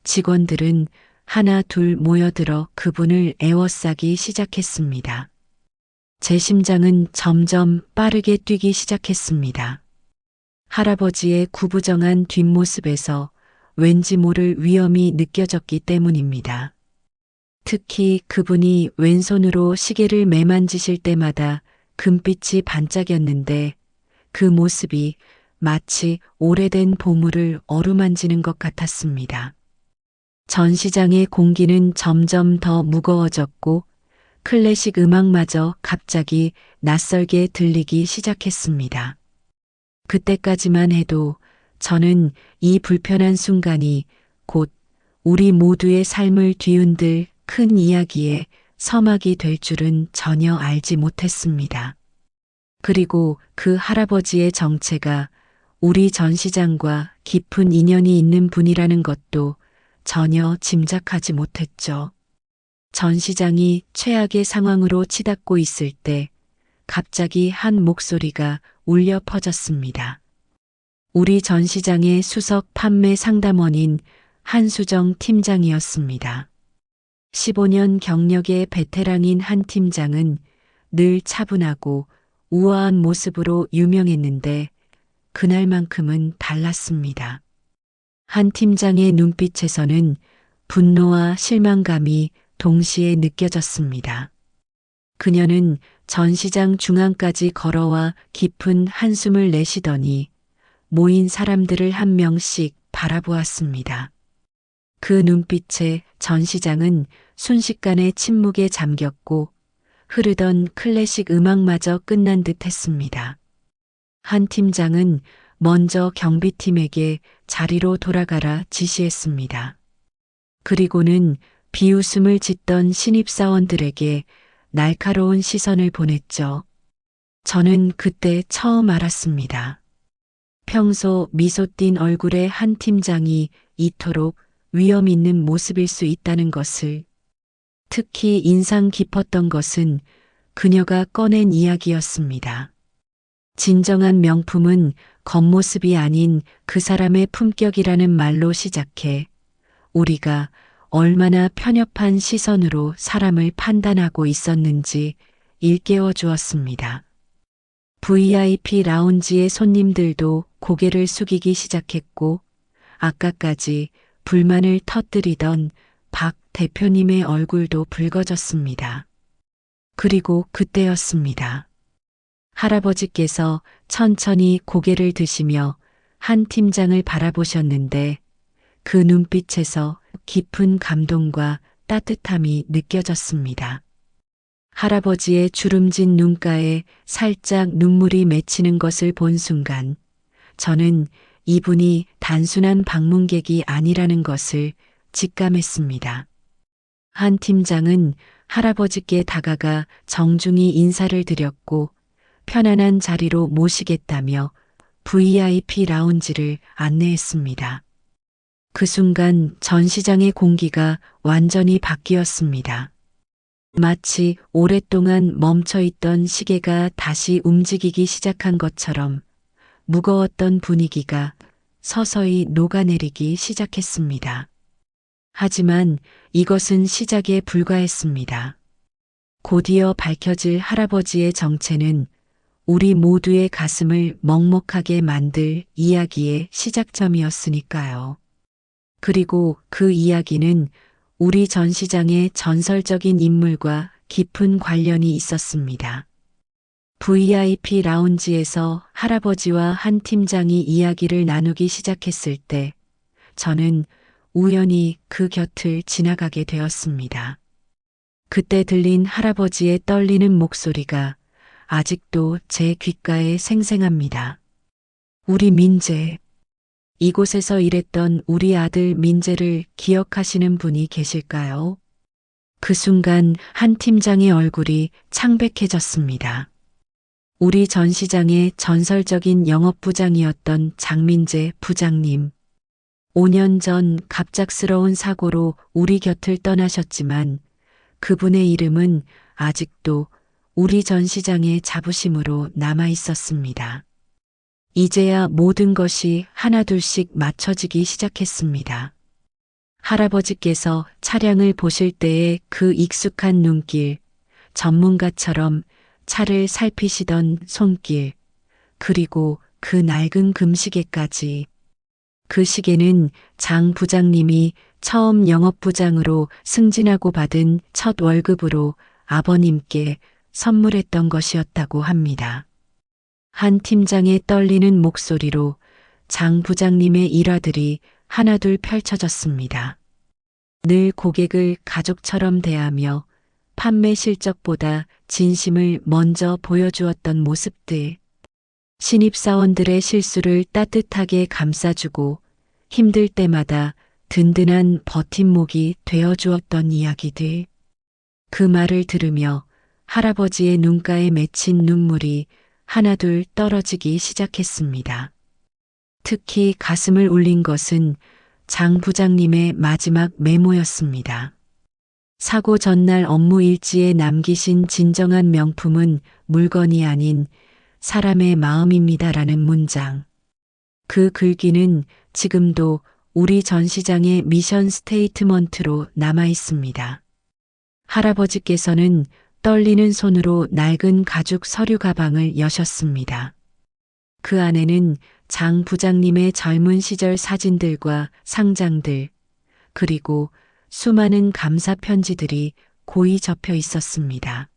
Speaker 3: 직원들은 하나 둘 모여들어 그분을 에워싸기 시작했습니다. 제 심장은 점점 빠르게 뛰기 시작했습니다. 할아버지의 구부정한 뒷모습에서 왠지 모를 위험이 느껴졌기 때문입니다. 특히 그분이 왼손으로 시계를 매만지실 때마다 금빛이 반짝였는데 그 모습이 마치 오래된 보물을 어루만지는 것 같았습니다. 전시장의 공기는 점점 더 무거워졌고 클래식 음악마저 갑자기 낯설게 들리기 시작했습니다. 그때까지만 해도 저는 이 불편한 순간이 곧 우리 모두의 삶을 뒤흔들 큰 이야기의 서막이 될 줄은 전혀 알지 못했습니다. 그리고 그 할아버지의 정체가 우리 전시장과 깊은 인연이 있는 분이라는 것도 전혀 짐작하지 못했죠. 전시장이 최악의 상황으로 치닫고 있을 때 갑자기 한 목소리가 울려 퍼졌습니다. 우리 전시장의 수석 판매 상담원인 한수정 팀장이었습니다. 15년 경력의 베테랑인 한 팀장은 늘 차분하고 우아한 모습으로 유명했는데 그날만큼은 달랐습니다. 한 팀장의 눈빛에서는 분노와 실망감이 동시에 느껴졌습니다. 그녀는 전시장 중앙까지 걸어와 깊은 한숨을 내쉬더니 모인 사람들을 한 명씩 바라보았습니다. 그 눈빛에 전시장은 순식간에 침묵에 잠겼고 흐르던 클래식 음악마저 끝난 듯 했습니다. 한 팀장은 먼저 경비팀에게 자리로 돌아가라 지시했습니다. 그리고는 비웃음을 짓던 신입사원들에게 날카로운 시선을 보냈죠. 저는 그때 처음 알았습니다. 평소 미소 띤 얼굴의 한 팀장이 이토록 위험 있는 모습일 수 있다는 것을. 특히 인상 깊었던 것은 그녀가 꺼낸 이야기였습니다. 진정한 명품은 겉모습이 아닌 그 사람의 품격이라는 말로 시작해 우리가 얼마나 편협한 시선으로 사람을 판단하고 있었는지 일깨워 주었습니다. VIP 라운지의 손님들도 고개를 숙이기 시작했고 아까까지 불만을 터뜨리던 박 대표님의 얼굴도 붉어졌습니다. 그리고 그때였습니다. 할아버지께서 천천히 고개를 드시며 한 팀장을 바라보셨는데 그 눈빛에서 깊은 감동과 따뜻함이 느껴졌습니다. 할아버지의 주름진 눈가에 살짝 눈물이 맺히는 것을 본 순간 저는 이분이 단순한 방문객이 아니라는 것을 직감했습니다. 한 팀장은 할아버지께 다가가 정중히 인사를 드렸고 편안한 자리로 모시겠다며 VIP 라운지를 안내했습니다. 그 순간 전시장의 공기가 완전히 바뀌었습니다. 마치 오랫동안 멈춰있던 시계가 다시 움직이기 시작한 것처럼 무거웠던 분위기가 서서히 녹아내리기 시작했습니다. 하지만 이것은 시작에 불과했습니다. 곧이어 밝혀질 할아버지의 정체는 우리 모두의 가슴을 먹먹하게 만들 이야기의 시작점이었으니까요. 그리고 그 이야기는 우리 전시장의 전설적인 인물과 깊은 관련이 있었습니다. VIP 라운지에서 할아버지와 한 팀장이 이야기를 나누기 시작했을 때 저는 우연히 그 곁을 지나가게 되었습니다. 그때 들린 할아버지의 떨리는 목소리가 아직도 제 귓가에 생생합니다. 우리 민재. 이곳에서 일했던 우리 아들 민재를 기억하시는 분이 계실까요? 그 순간 한 팀장의 얼굴이 창백해졌습니다. 우리 전시장의 전설적인 영업부장이었던 장민재 부장님. 5년 전 갑작스러운 사고로 우리 곁을 떠나셨지만 그분의 이름은 아직도 우리 전시장의 자부심으로 남아 있었습니다. 이제야 모든 것이 하나둘씩 맞춰지기 시작했습니다. 할아버지께서 차량을 보실 때의 그 익숙한 눈길, 전문가처럼 차를 살피시던 손길, 그리고 그 낡은 금시계까지. 그 시계는 장 부장님이 처음 영업부장으로 승진하고 받은 첫 월급으로 아버님께 선물했던 것이었다고 합니다. 한 팀장의 떨리는 목소리로 장 부장님의 일화들이 하나둘 펼쳐졌습니다. 늘 고객을 가족처럼 대하며 판매 실적보다 진심을 먼저 보여주었던 모습들. 신입사원들의 실수를 따뜻하게 감싸주고 힘들 때마다 든든한 버팀목이 되어주었던 이야기들. 그 말을 들으며 할아버지의 눈가에 맺힌 눈물이 하나둘 떨어지기 시작했습니다. 특히 가슴을 울린 것은 장 부장님의 마지막 메모였습니다. 사고 전날 업무 일지에 남기신 진정한 명품은 물건이 아닌 사람의 마음입니다라는 문장. 그 글귀는 지금도 우리 전시장의 미션 스테이트먼트로 남아 있습니다. 할아버지께서는 떨리는 손으로 낡은 가죽 서류 가방을 여셨습니다. 그 안에는 장 부장님의 젊은 시절 사진들과 상장들, 그리고 수많은 감사 편지들이 고이 접혀 있었습니다.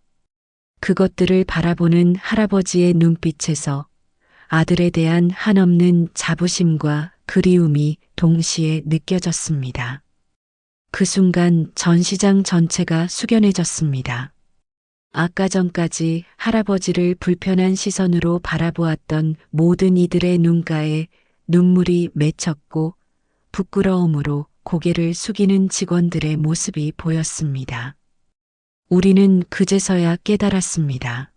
Speaker 3: 그것들을 바라보는 할아버지의 눈빛에서 아들에 대한 한없는 자부심과 그리움이 동시에 느껴졌습니다. 그 순간 전시장 전체가 숙연해졌습니다. 아까 전까지 할아버지를 불편한 시선으로 바라보았던 모든 이들의 눈가에 눈물이 맺혔고 부끄러움으로 고개를 숙이는 직원들의 모습이 보였습니다. 우리는 그제서야 깨달았습니다.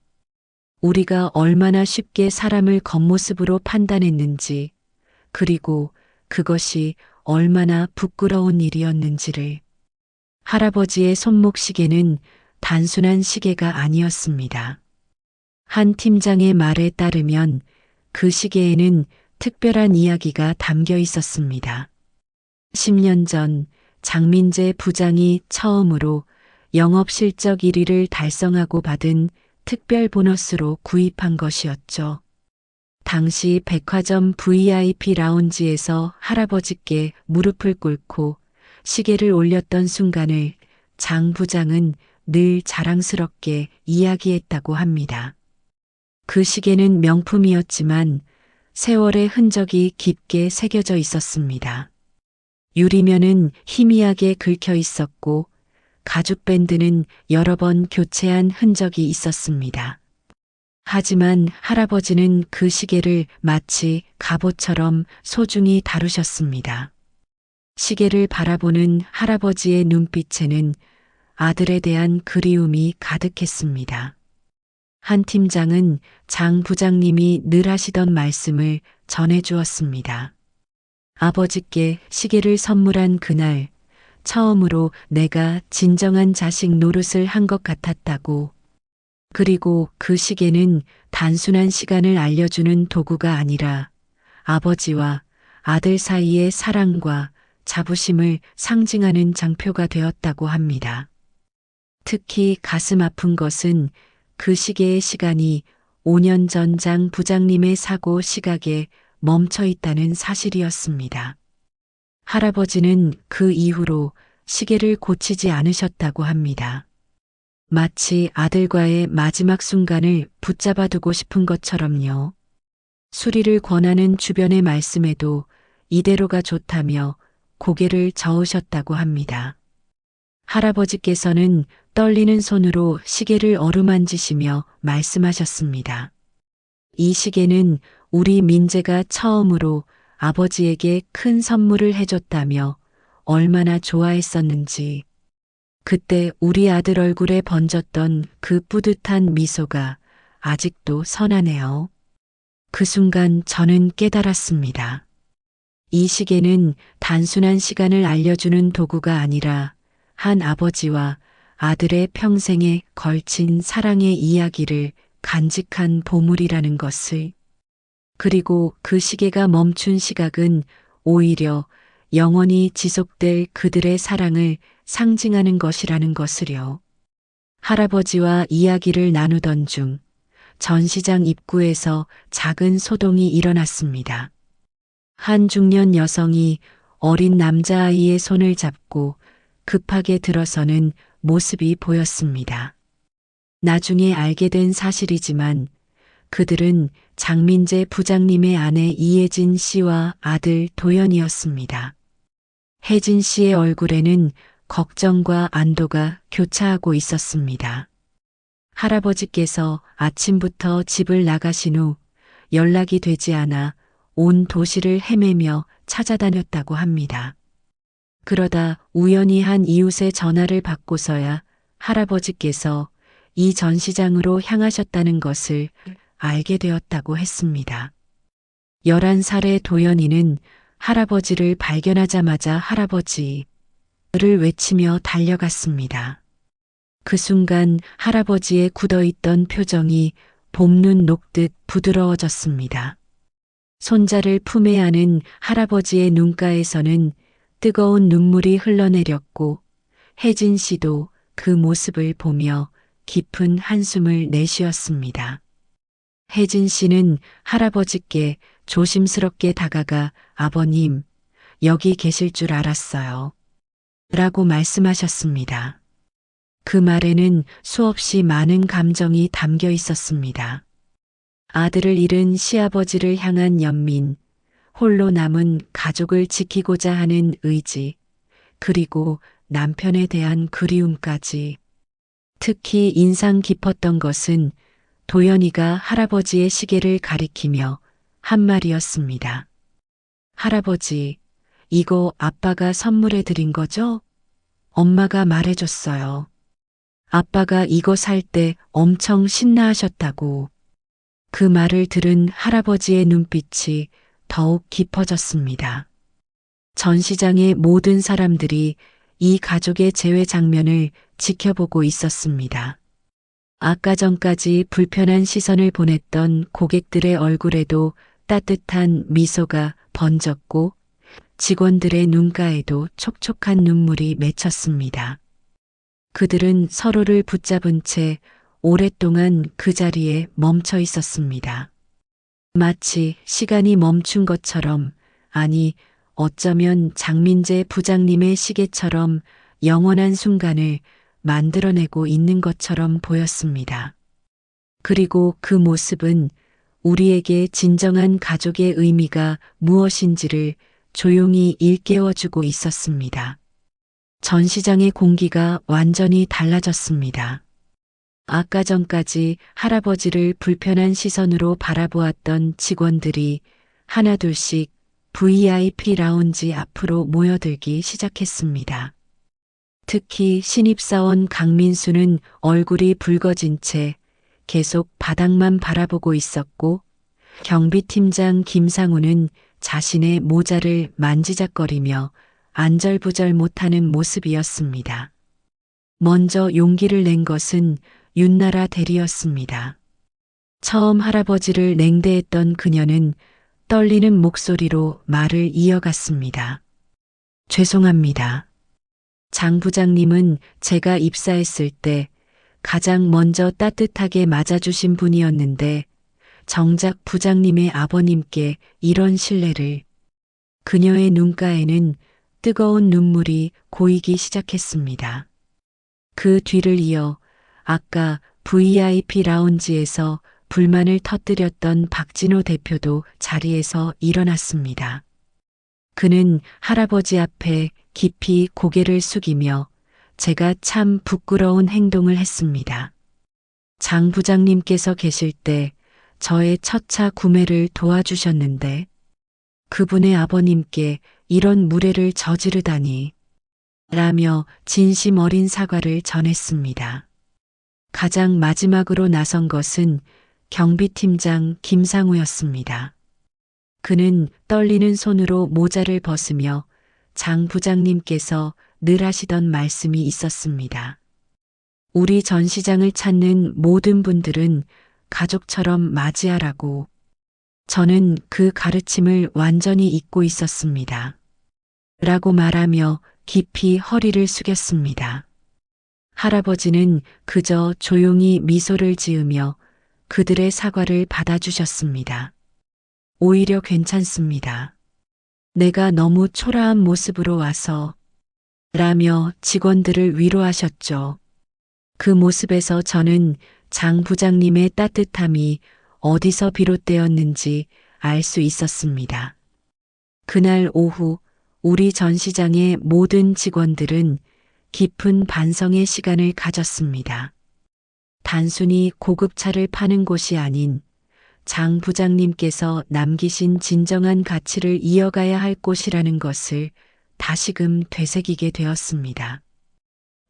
Speaker 3: 우리가 얼마나 쉽게 사람을 겉모습으로 판단했는지, 그리고 그것이 얼마나 부끄러운 일이었는지를. 할아버지의 손목시계는 단순한 시계가 아니었습니다. 한 팀장의 말에 따르면 그 시계에는 특별한 이야기가 담겨 있었습니다. 10년 전 장민재 부장이 처음으로 영업 실적 1위를 달성하고 받은 특별 보너스로 구입한 것이었죠. 당시 백화점 VIP 라운지에서 할아버지께 무릎을 꿇고 시계를 올렸던 순간을 장 부장은 늘 자랑스럽게 이야기했다고 합니다. 그 시계는 명품이었지만 세월의 흔적이 깊게 새겨져 있었습니다. 유리면은 희미하게 긁혀 있었고 가죽 밴드는 여러 번 교체한 흔적이 있었습니다. 하지만 할아버지는 그 시계를 마치 갑옷처럼 소중히 다루셨습니다. 시계를 바라보는 할아버지의 눈빛에는 아들에 대한 그리움이 가득했습니다. 한 팀장은 장 부장님이 늘 하시던 말씀을 전해주었습니다. 아버지께 시계를 선물한 그날, 처음으로 내가 진정한 자식 노릇을 한 것 같았다고. 그리고 그 시계는 단순한 시간을 알려주는 도구가 아니라 아버지와 아들 사이의 사랑과 자부심을 상징하는 장표가 되었다고 합니다. 특히 가슴 아픈 것은 그 시계의 시간이 5년 전 장 부장님의 사고 시각에 멈춰 있다는 사실이었습니다. 할아버지는 그 이후로 시계를 고치지 않으셨다고 합니다. 마치 아들과의 마지막 순간을 붙잡아 두고 싶은 것처럼요. 수리를 권하는 주변의 말씀에도 이대로가 좋다며 고개를 저으셨다고 합니다. 할아버지께서는 떨리는 손으로 시계를 어루만지시며 말씀하셨습니다. 이 시계는 우리 민재가 처음으로 아버지에게 큰 선물을 해줬다며 얼마나 좋아했었는지. 그때 우리 아들 얼굴에 번졌던 그 뿌듯한 미소가 아직도 선하네요. 그 순간 저는 깨달았습니다. 이 시계는 단순한 시간을 알려주는 도구가 아니라 한 아버지와 아들의 평생에 걸친 사랑의 이야기를 간직한 보물이라는 것을, 그리고 그 시계가 멈춘 시각은 오히려 영원히 지속될 그들의 사랑을 상징하는 것이라는 것을요. 할아버지와 이야기를 나누던 중 전시장 입구에서 작은 소동이 일어났습니다. 한 중년 여성이 어린 남자아이의 손을 잡고 급하게 들어서는 모습이 보였습니다. 나중에 알게 된 사실이지만 그들은 장민재 부장님의 아내 이혜진 씨와 아들 도연이었습니다. 혜진 씨의 얼굴에는 걱정과 안도가 교차하고 있었습니다. 할아버지께서 아침부터 집을 나가신 후 연락이 되지 않아 온 도시를 헤매며 찾아다녔다고 합니다. 그러다 우연히 한 이웃의 전화를 받고서야 할아버지께서 이 전시장으로 향하셨다는 것을 알게 되었다고 했습니다. 11살의 도연이는 할아버지를 발견하자마자 할아버지를 외치며 달려갔습니다. 그 순간 할아버지의 굳어있던 표정이 봄눈 녹듯 부드러워졌습니다. 손자를 품에 안은 할아버지의 눈가에서는 뜨거운 눈물이 흘러내렸고 혜진 씨도 그 모습을 보며 깊은 한숨을 내쉬었습니다. 혜진 씨는 할아버지께 조심스럽게 다가가 아버님, 여기 계실 줄 알았어요. 라고 말씀하셨습니다. 그 말에는 수없이 많은 감정이 담겨 있었습니다. 아들을 잃은 시아버지를 향한 연민, 홀로 남은 가족을 지키고자 하는 의지, 그리고 남편에 대한 그리움까지. 특히 인상 깊었던 것은 도연이가 할아버지의 시계를 가리키며 한 말이었습니다. 할아버지, 이거 아빠가 선물해 드린 거죠? 엄마가 말해줬어요. 아빠가 이거 살 때 엄청 신나하셨다고. 그 말을 들은 할아버지의 눈빛이 더욱 깊어졌습니다. 전시장의 모든 사람들이 이 가족의 재회 장면을 지켜보고 있었습니다. 아까 전까지 불편한 시선을 보냈던 고객들의 얼굴에도 따뜻한 미소가 번졌고 직원들의 눈가에도 촉촉한 눈물이 맺혔습니다. 그들은 서로를 붙잡은 채 오랫동안 그 자리에 멈춰 있었습니다. 마치 시간이 멈춘 것처럼, 아니, 어쩌면 장민재 부장님의 시계처럼 영원한 순간을 만들어내고 있는 것처럼 보였습니다. 그리고 그 모습은 우리에게 진정한 가족의 의미가 무엇인지를 조용히 일깨워주고 있었습니다. 전시장의 공기가 완전히 달라졌습니다. 아까 전까지 할아버지를 불편한 시선으로 바라보았던 직원들이 하나둘씩 VIP 라운지 앞으로 모여들기 시작했습니다. 특히 신입사원 강민수는 얼굴이 붉어진 채 계속 바닥만 바라보고 있었고 경비팀장 김상우는 자신의 모자를 만지작거리며 안절부절 못하는 모습이었습니다. 먼저 용기를 낸 것은 윤나라 대리였습니다. 처음 할아버지를 냉대했던 그녀는 떨리는 목소리로 말을 이어갔습니다. 죄송합니다. 장 부장님은 제가 입사했을 때 가장 먼저 따뜻하게 맞아주신 분이었는데 정작 부장님의 아버님께 이런 신뢰를. 그녀의 눈가에는 뜨거운 눈물이 고이기 시작했습니다. 그 뒤를 이어 아까 VIP 라운지에서 불만을 터뜨렸던 박진호 대표도 자리에서 일어났습니다. 그는 할아버지 앞에 깊이 고개를 숙이며 제가 참 부끄러운 행동을 했습니다. 장 부장님께서 계실 때 저의 첫 차 구매를 도와주셨는데 그분의 아버님께 이런 무례를 저지르다니 라며 진심 어린 사과를 전했습니다. 가장 마지막으로 나선 것은 경비팀장 김상우였습니다. 그는 떨리는 손으로 모자를 벗으며 장 부장님께서 늘 하시던 말씀이 있었습니다. 우리 전 시장을 찾는 모든 분들은 가족처럼 맞이하라고. 저는 그 가르침을 완전히 잊고 있었습니다. 라고 말하며 깊이 허리를 숙였습니다. 할아버지는 그저 조용히 미소를 지으며 그들의 사과를 받아주셨습니다. 오히려 괜찮습니다. 내가 너무 초라한 모습으로 와서 라며 직원들을 위로하셨죠. 그 모습에서 저는 장 부장님의 따뜻함이 어디서 비롯되었는지 알 수 있었습니다. 그날 오후 우리 전 시장의 모든 직원들은 깊은 반성의 시간을 가졌습니다. 단순히 고급차를 파는 곳이 아닌 장 부장님께서 남기신 진정한 가치를 이어가야 할 곳이라는 것을 다시금 되새기게 되었습니다.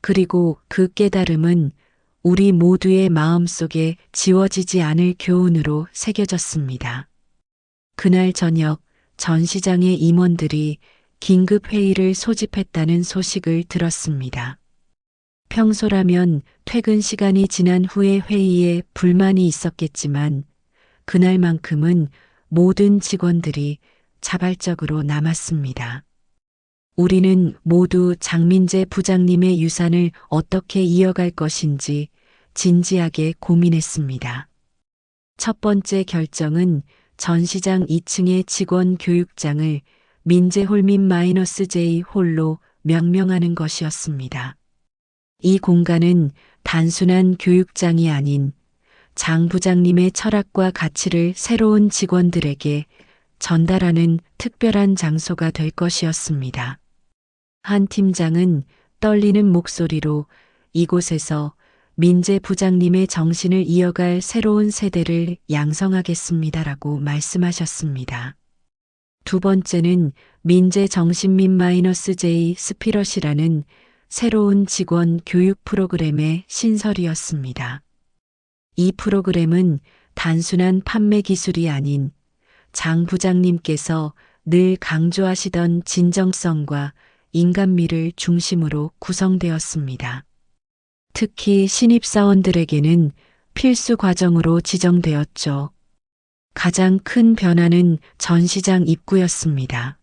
Speaker 3: 그리고 그 깨달음은 우리 모두의 마음속에 지워지지 않을 교훈으로 새겨졌습니다. 그날 저녁 전 시장의 임원들이 긴급 회의를 소집했다는 소식을 들었습니다. 평소라면 퇴근 시간이 지난 후에 회의에 불만이 있었겠지만 그날만큼은 모든 직원들이 자발적으로 남았습니다. 우리는 모두 장민재 부장님의 유산을 어떻게 이어갈 것인지 진지하게 고민했습니다. 첫 번째 결정은 전 시장 2층의 직원 교육장을 민재홀-J 홀로 명명하는 것이었습니다. 이 공간은 단순한 교육장이 아닌 장 부장님의 철학과 가치를 새로운 직원들에게 전달하는 특별한 장소가 될 것이었습니다. 한 팀장은 떨리는 목소리로 이곳에서 민재 부장님의 정신을 이어갈 새로운 세대를 양성하겠습니다라고 말씀하셨습니다. 두 번째는 민재 정신민-J 스피럿이라는 새로운 직원 교육 프로그램의 신설이었습니다. 이 프로그램은 단순한 판매 기술이 아닌 장 부장님께서 늘 강조하시던 진정성과 인간미를 중심으로 구성되었습니다. 특히 신입사원들에게는 필수 과정으로 지정되었죠. 가장 큰 변화는 전 시장 입구였습니다.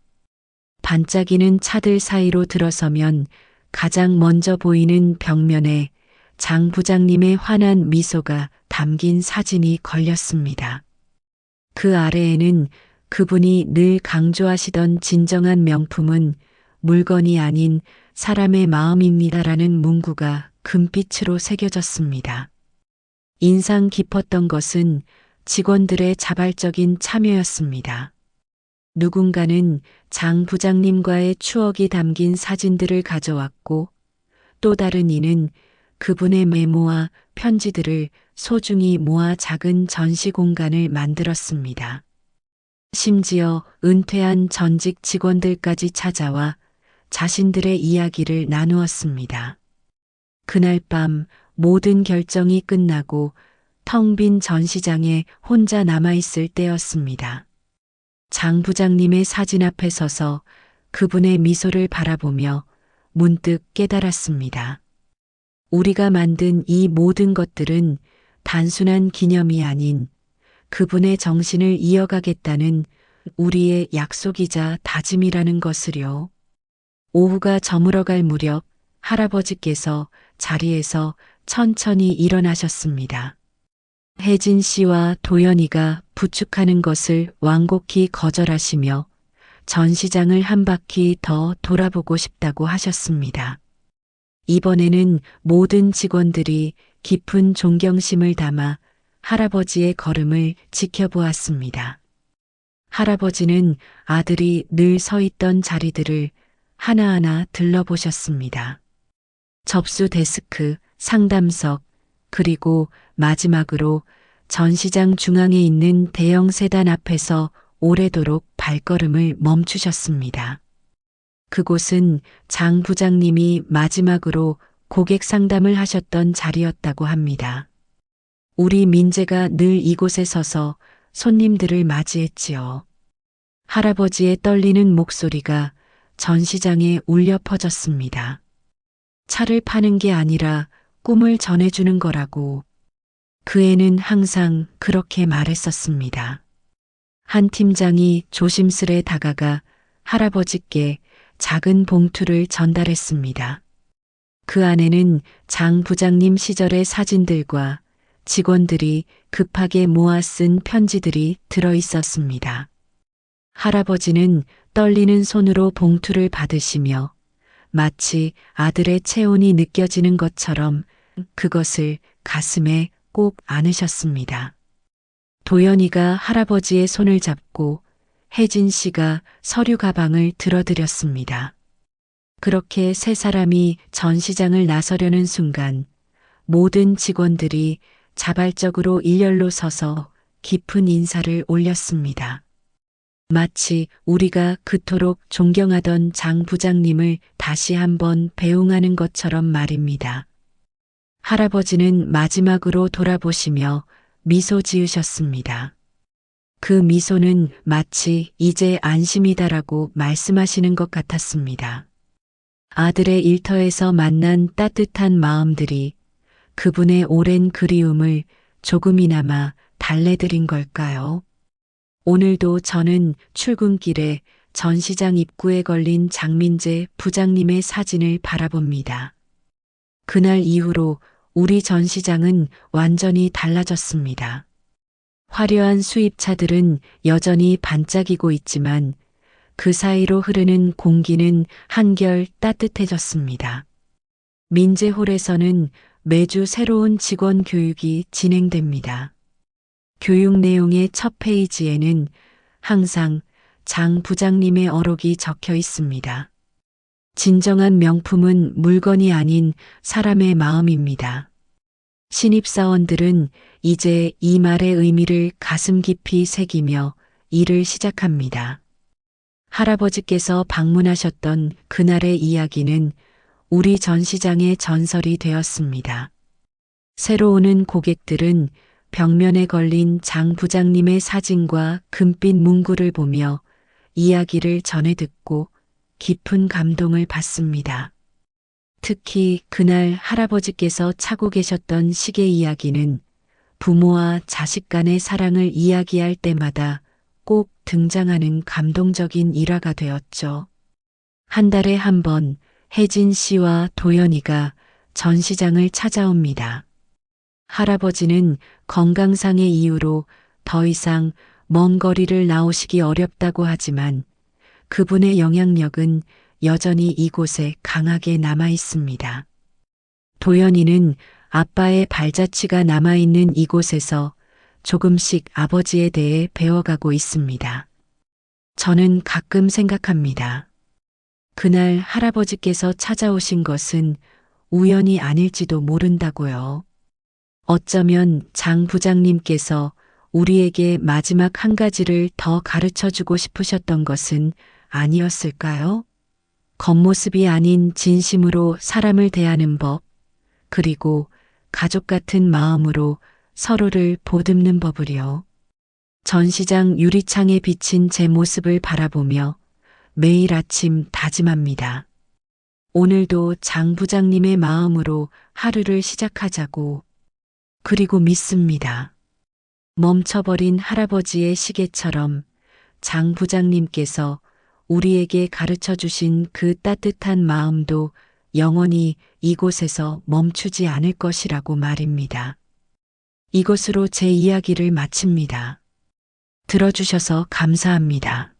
Speaker 3: 반짝이는 차들 사이로 들어서면 가장 먼저 보이는 벽면에 장 부장님의 환한 미소가 담긴 사진이 걸렸습니다. 그 아래에는 그분이 늘 강조하시던 진정한 명품은 물건이 아닌 사람의 마음입니다라는 문구가 금빛으로 새겨졌습니다. 인상 깊었던 것은 직원들의 자발적인 참여였습니다. 누군가는 장 부장님과의 추억이 담긴 사진들을 가져왔고 또 다른 이는 그분의 메모와 편지들을 소중히 모아 작은 전시 공간을 만들었습니다. 심지어 은퇴한 전직 직원들까지 찾아와 자신들의 이야기를 나누었습니다. 그날 밤 모든 결정이 끝나고 텅 빈 전시장에 혼자 남아있을 때였습니다. 장 부장님의 사진 앞에 서서 그분의 미소를 바라보며 문득 깨달았습니다. 우리가 만든 이 모든 것들은 단순한 기념이 아닌 그분의 정신을 이어가겠다는 우리의 약속이자 다짐이라는 것을요. 오후가 저물어갈 무렵 할아버지께서 자리에서 천천히 일어나셨습니다. 혜진 씨와 도연이가 부축하는 것을 완곡히 거절하시며 전시장을 한 바퀴 더 돌아보고 싶다고 하셨습니다. 이번에는 모든 직원들이 깊은 존경심을 담아 할아버지의 걸음을 지켜보았습니다. 할아버지는 아들이 늘 서 있던 자리들을 하나하나 들러보셨습니다. 접수 데스크, 상담석, 그리고 마지막으로 전시장 중앙에 있는 대형 세단 앞에서 오래도록 발걸음을 멈추셨습니다. 그곳은 장 부장님이 마지막으로 고객 상담을 하셨던 자리였다고 합니다. 우리 민재가 늘 이곳에 서서 손님들을 맞이했지요. 할아버지의 떨리는 목소리가 전시장에 울려 퍼졌습니다. 차를 파는 게 아니라 꿈을 전해주는 거라고. 그 애는 항상 그렇게 말했었습니다. 한 팀장이 조심스레 다가가 할아버지께 작은 봉투를 전달했습니다. 그 안에는 장 부장님 시절의 사진들과 직원들이 급하게 모아 쓴 편지들이 들어 있었습니다. 할아버지는 떨리는 손으로 봉투를 받으시며 마치 아들의 체온이 느껴지는 것처럼 그것을 가슴에 꼭 안으셨습니다. 도연이가 할아버지의 손을 잡고 혜진 씨가 서류 가방을 들어드렸습니다. 그렇게 세 사람이 전시장을 나서려는 순간 모든 직원들이 자발적으로 일렬로 서서 깊은 인사를 올렸습니다. 마치 우리가 그토록 존경하던 장 부장님을 다시 한번 배웅하는 것처럼 말입니다. 할아버지는 마지막으로 돌아보시며 미소 지으셨습니다. 그 미소는 마치 이제 안심이다라고 말씀하시는 것 같았습니다. 아들의 일터에서 만난 따뜻한 마음들이 그분의 오랜 그리움을 조금이나마 달래드린 걸까요? 오늘도 저는 출근길에 전시장 입구에 걸린 장민재 부장님의 사진을 바라봅니다. 그날 이후로 우리 전시장은 완전히 달라졌습니다. 화려한 수입차들은 여전히 반짝이고 있지만 그 사이로 흐르는 공기는 한결 따뜻해졌습니다. 민재홀에서는 매주 새로운 직원 교육이 진행됩니다. 교육 내용의 첫 페이지에는 항상 장 부장님의 어록이 적혀 있습니다. 진정한 명품은 물건이 아닌 사람의 마음입니다. 신입사원들은 이제 이 말의 의미를 가슴 깊이 새기며 일을 시작합니다. 할아버지께서 방문하셨던 그날의 이야기는 우리 전시장의 전설이 되었습니다. 새로 오는 고객들은 벽면에 걸린 장 부장님의 사진과 금빛 문구를 보며 이야기를 전해 듣고 깊은 감동을 받습니다. 특히 그날 할아버지께서 차고 계셨던 시계 이야기는 부모와 자식 간의 사랑을 이야기할 때마다 꼭 등장하는 감동적인 일화가 되었죠. 한 달에 한 번 혜진 씨와 도연이가 전시장을 찾아옵니다. 할아버지는 건강상의 이유로 더 이상 먼 거리를 나오시기 어렵다고 하지만 그분의 영향력은 여전히 이곳에 강하게 남아 있습니다. 도연이는 아빠의 발자취가 남아있는 이곳에서 조금씩 아버지에 대해 배워가고 있습니다. 저는 가끔 생각합니다. 그날 할아버지께서 찾아오신 것은 우연이 아닐지도 모른다고요. 어쩌면 장 부장님께서 우리에게 마지막 한 가지를 더 가르쳐 주고 싶으셨던 것은 아니었을까요? 겉모습이 아닌 진심으로 사람을 대하는 법, 그리고 가족 같은 마음으로 서로를 보듬는 법을요. 전시장 유리창에 비친 제 모습을 바라보며 매일 아침 다짐합니다. 오늘도 장 부장님의 마음으로 하루를 시작하자고. 그리고 믿습니다. 멈춰버린 할아버지의 시계처럼 장 부장님께서 우리에게 가르쳐 주신 그 따뜻한 마음도 영원히 이곳에서 멈추지 않을 것이라고 말입니다. 이것으로 제 이야기를 마칩니다. 들어주셔서 감사합니다.